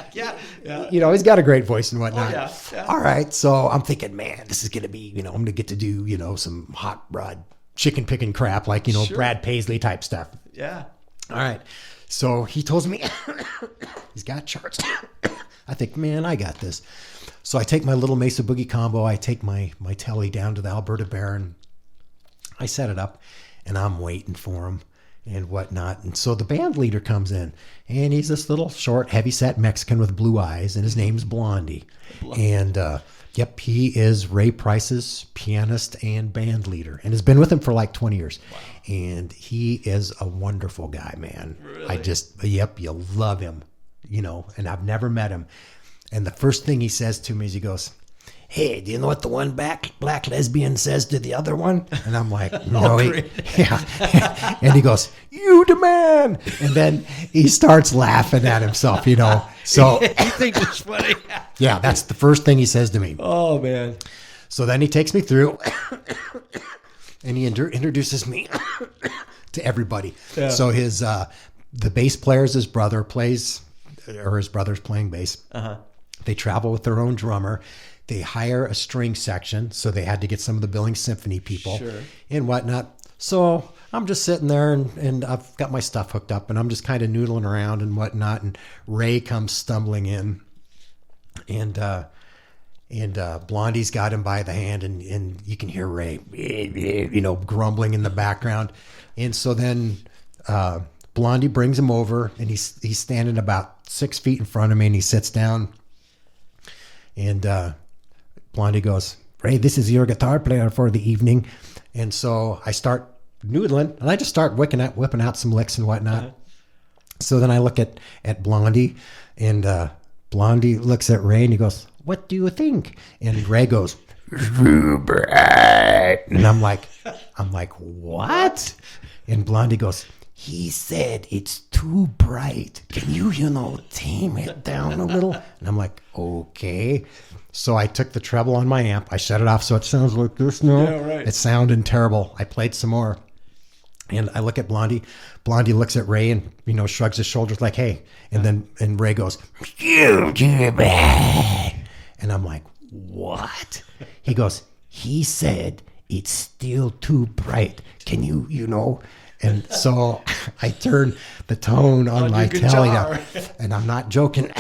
he's got a great voice and whatnot. Oh, yeah. All right. So I'm thinking, man, this is going to be, I'm going to get to do, some hot rod chicken picking crap, like, Sure. Brad Paisley type stuff. Yeah. All right. So he tells me he's got charts. I think, man, I got this. So I take my little Mesa Boogie combo. I take my telly down to the Alberta Baron. I set it up, and I'm waiting for him and whatnot. And so the band leader comes in, and he's this little short, heavy-set Mexican with blue eyes, and his name's Blondie. And yep, he is Ray Price's pianist and band leader, and has been with him for like 20 years. Wow. And he is a wonderful guy, man. Really? You'll love him, and I've never met him. And the first thing he says to me is he goes, hey, do you know what the one black lesbian says to the other one? And I'm like, no. Yeah. And he goes, you the man. And then he starts laughing at himself, So He thinks it's funny. yeah, that's the first thing he says to me. Oh, man. So then he takes me through and he introduces me to everybody. Yeah. So the bass player is his brother his brother's playing bass. Uh-huh. They travel with their own drummer. They hire a string section, so they had to get some of the Billings Symphony people and whatnot. So I'm just sitting there, and I've got my stuff hooked up, and I'm just kind of noodling around and whatnot. And Ray comes stumbling in, and Blondie's got him by the hand, and you can hear Ray, grumbling in the background. And so then Blondie brings him over, and he's standing about 6 feet in front of me, and he sits down, and Blondie goes, Ray, this is your guitar player for the evening. And so I start noodling, and I just start whipping out some licks and whatnot. Uh-huh. So then I look at Blondie, and Blondie looks at Ray, and he goes, what do you think? And Ray goes, too bright. And I'm like, what? And Blondie goes, he said it's too bright. Can you, tame it down a little? And I'm like, okay. So I took the treble on my amp. I shut it off so it sounds like this now. Yeah, right. It sounded terrible. I played some more. And I look at Blondie. Blondie looks at Ray and, shrugs his shoulders like, hey. And Ray goes, you too bad. And I'm like, what? He goes, he said it's still too bright. Can you. And so I turned the tone on my telly down. And I'm not joking.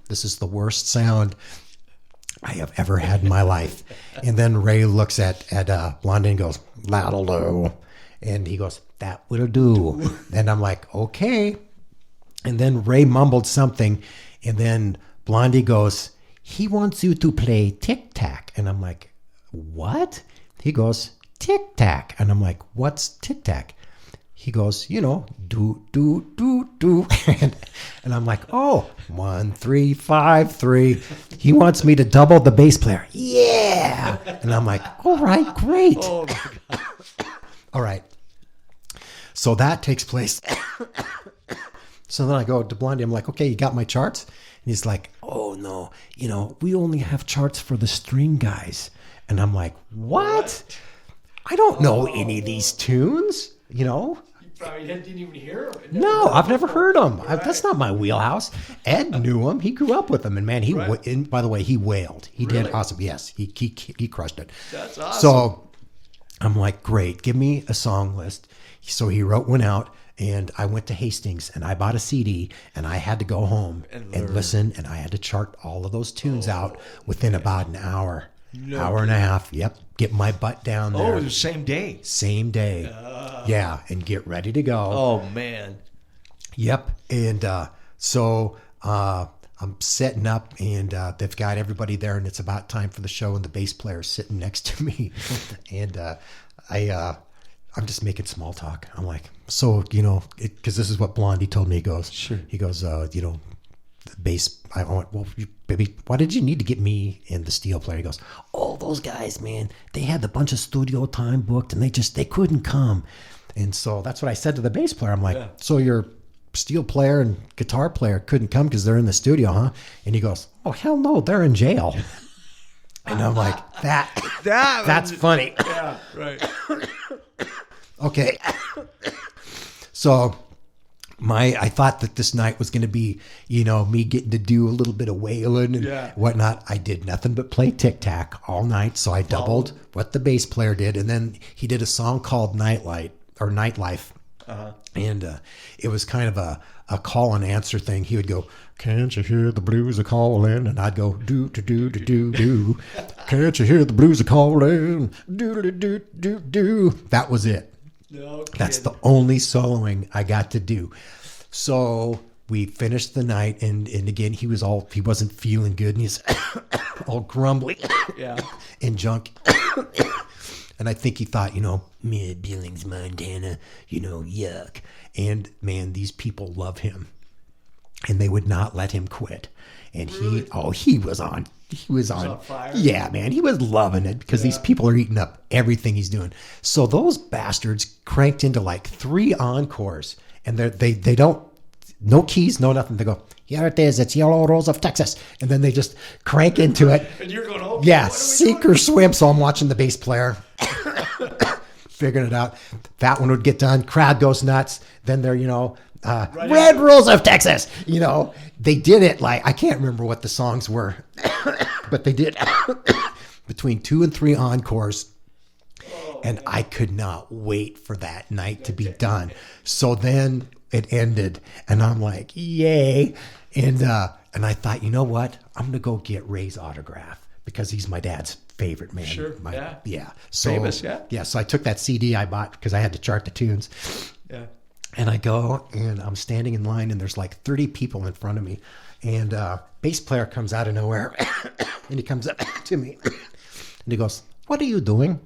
This is the worst sound I have ever had in my life. And then Ray looks at Blondie and goes, that'll do. And he goes, that will do. And I'm like, okay. And then Ray mumbled something. And then Blondie goes, he wants you to play tic-tac. And I'm like, what? He goes, tic-tac. And I'm like, what's tic-tac? He goes, do. And I'm like, 1, 3, 5, 3. He wants me to double the bass player. Yeah. And I'm like, all right, great. Oh my God. All right. So that takes place. So then I go to Blondie. I'm like, okay, you got my charts? And he's like, oh, no. We only have charts for the string guys. And I'm like, what? I don't know any of these tunes, You probably didn't even hear them. No, I've never heard them. That's not my wheelhouse. Ed knew them. He grew up with them. And man, and by the way, he wailed. He did awesome. Yes, he crushed it. That's awesome. So I'm like, great, give me a song list. So he wrote one out, and I went to Hastings, and I bought a CD, and I had to go home and listen, and I had to chart all of those tunes out within about an hour. Hour and a half. Yep. Get my butt down there. Oh, it was the same day. Same day. Yeah. And get ready to go. Oh, man. Yep. And so I'm setting up, and they've got everybody there, and it's about time for the show, and the bass player's sitting next to me. And I'm just making small talk. I'm like, so, because this is what Blondie told me. He goes, sure. He goes, the bass. I went, well, baby, why did you need to get me and the steel player? He goes, oh, those guys, man, they had a bunch of studio time booked, and they couldn't come. And so that's what I said to the bass player. I'm like, so your steel player and guitar player couldn't come because they're in the studio, huh? And he goes, oh, hell no, they're in jail. And I'm like, that's funny. Yeah, right. Okay. So I thought that this night was going to be, me getting to do a little bit of wailing and whatnot. I did nothing but play tic-tac all night. So I doubled what the bass player did. And then he did a song called Nightlife. Uh-huh. And it was kind of a call and answer thing. He would go, can't you hear the blues a calling? And I'd go, do, do, do, do, do, do. Can't you hear the blues a calling? Do, do, do, do, do. That was it. No That's the only soloing I got to do. So we finished the night, and again, he wasn't feeling good, and he's all grumbly and junk. And I think he thought, mid Billings, Montana, yuck. And man, these people love him, and they would not let him quit. And he was on fire. Yeah, man, he was loving it because these people are eating up everything he's doing. So those bastards cranked into like 3 encores, and they don't, no keys, no nothing. They go, here it is, it's Yellow Rose of Texas, and then they just crank into it. And you're going, oh, yeah, sink or swim. So I'm watching the bass player, figuring it out. That one would get done. Crowd goes nuts. Then they're, Red Rose of Texas. They did it like, I can't remember what the songs were, but they did between 2 and 3 encores. And I could not wait for that night to be done. So then it ended, and I'm like, yay. And I thought, you know what? I'm going to go get Ray's autograph because he's my dad's favorite man. Sure. Yeah. So, famous, yeah. Yeah. So I took that CD I bought because I had to chart the tunes. Yeah. And I go, and I'm standing in line, and there's like 30 people in front of me. And bass player comes out of nowhere, and he comes up to me, and he goes, what are you doing?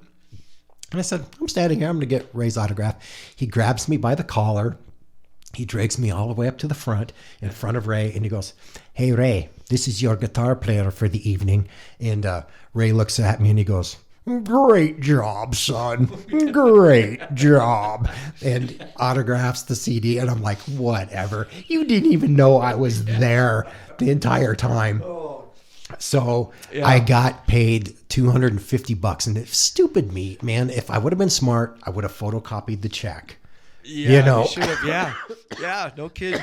And I said, I'm standing here. I'm going to get Ray's autograph. He grabs me by the collar. He drags me all the way up to the front, in front of Ray, and he goes, hey, Ray, this is your guitar player for the evening. And Ray looks at me and he goes, great job, son. Great job. And autographs the CD. And I'm like, whatever. You didn't even know I was there the entire time. So I got paid $250. And it's stupid me, man. If I would have been smart, I would have photocopied the check. Yeah, you know. you should have. Yeah. Yeah, no kidding.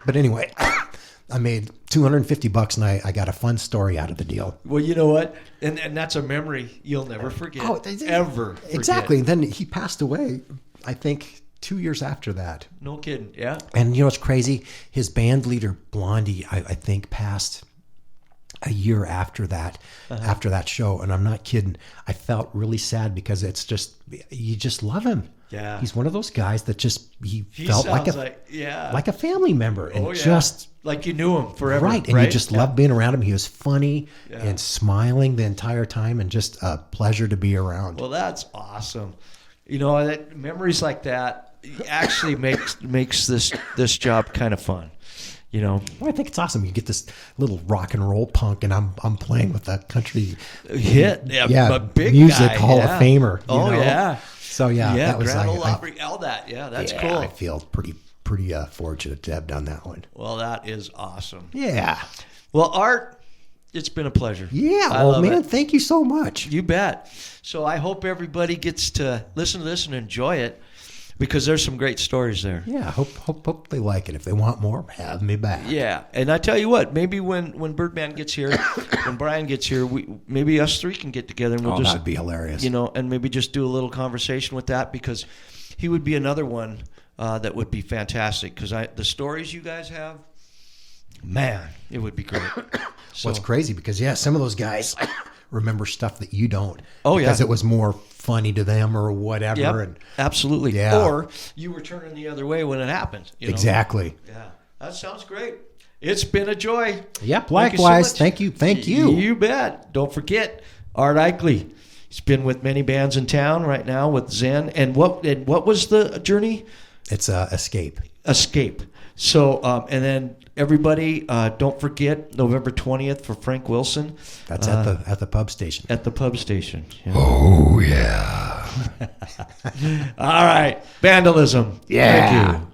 But anyway, I made $250 and I got a fun story out of the deal. Well, you know what? And that's a memory you'll never forget. Ever forget. Exactly. And then he passed away, I think, 2 years after that. No kidding. Yeah. And you know what's crazy? His band leader, Blondie, I think passed a year after that, after that show. And I'm not kidding. I felt really sad because it's just, you just love him. Yeah. He's one of those guys that just, he felt like a family member. And just like you knew him forever. Right. And you just loved being around him. He was funny and smiling the entire time and just a pleasure to be around. Well, that's awesome. You know, memories like that actually makes this job kind of fun. You know, well, I think it's awesome. You get this little rock and roll punk, and I'm playing with that country hit, a big music guy, Hall of Famer. You know? Yeah. So that was Grand Ole Opry, all that. Yeah, that's cool. I feel pretty fortunate to have done that one. Well, that is awesome. Yeah. Well, Art, it's been a pleasure. Yeah. Oh man, thank you so much. You bet. So I hope everybody gets to listen to this and enjoy it, because there's some great stories there. Yeah, hope they like it. If they want more, have me back. Yeah, and I tell you what, maybe when Birdman gets here, when Brian gets here, maybe us three can get together and we'll that'd be hilarious. You know, and maybe just do a little conversation with that, because he would be another one that would be fantastic. Because the stories you guys have, man, it would be great. So, it's crazy because some of those guys remember stuff that you don't. Oh yeah, because it was more funny to them or whatever. Yep, and absolutely. Yeah. Or you were turning the other way when it happened. You know? Exactly. Yeah, that sounds great. It's been a joy. Yep, likewise. Thank you. You bet. Don't forget Art Eichele. He's been with many bands in town right now with Zen. And what was the journey? It's Escape. Escape. So, and then everybody, don't forget November 20th for Frank Wilson. That's at the pub station. At the pub station. Yeah. Oh, yeah. All right. Band-alism. Yeah. Thank you.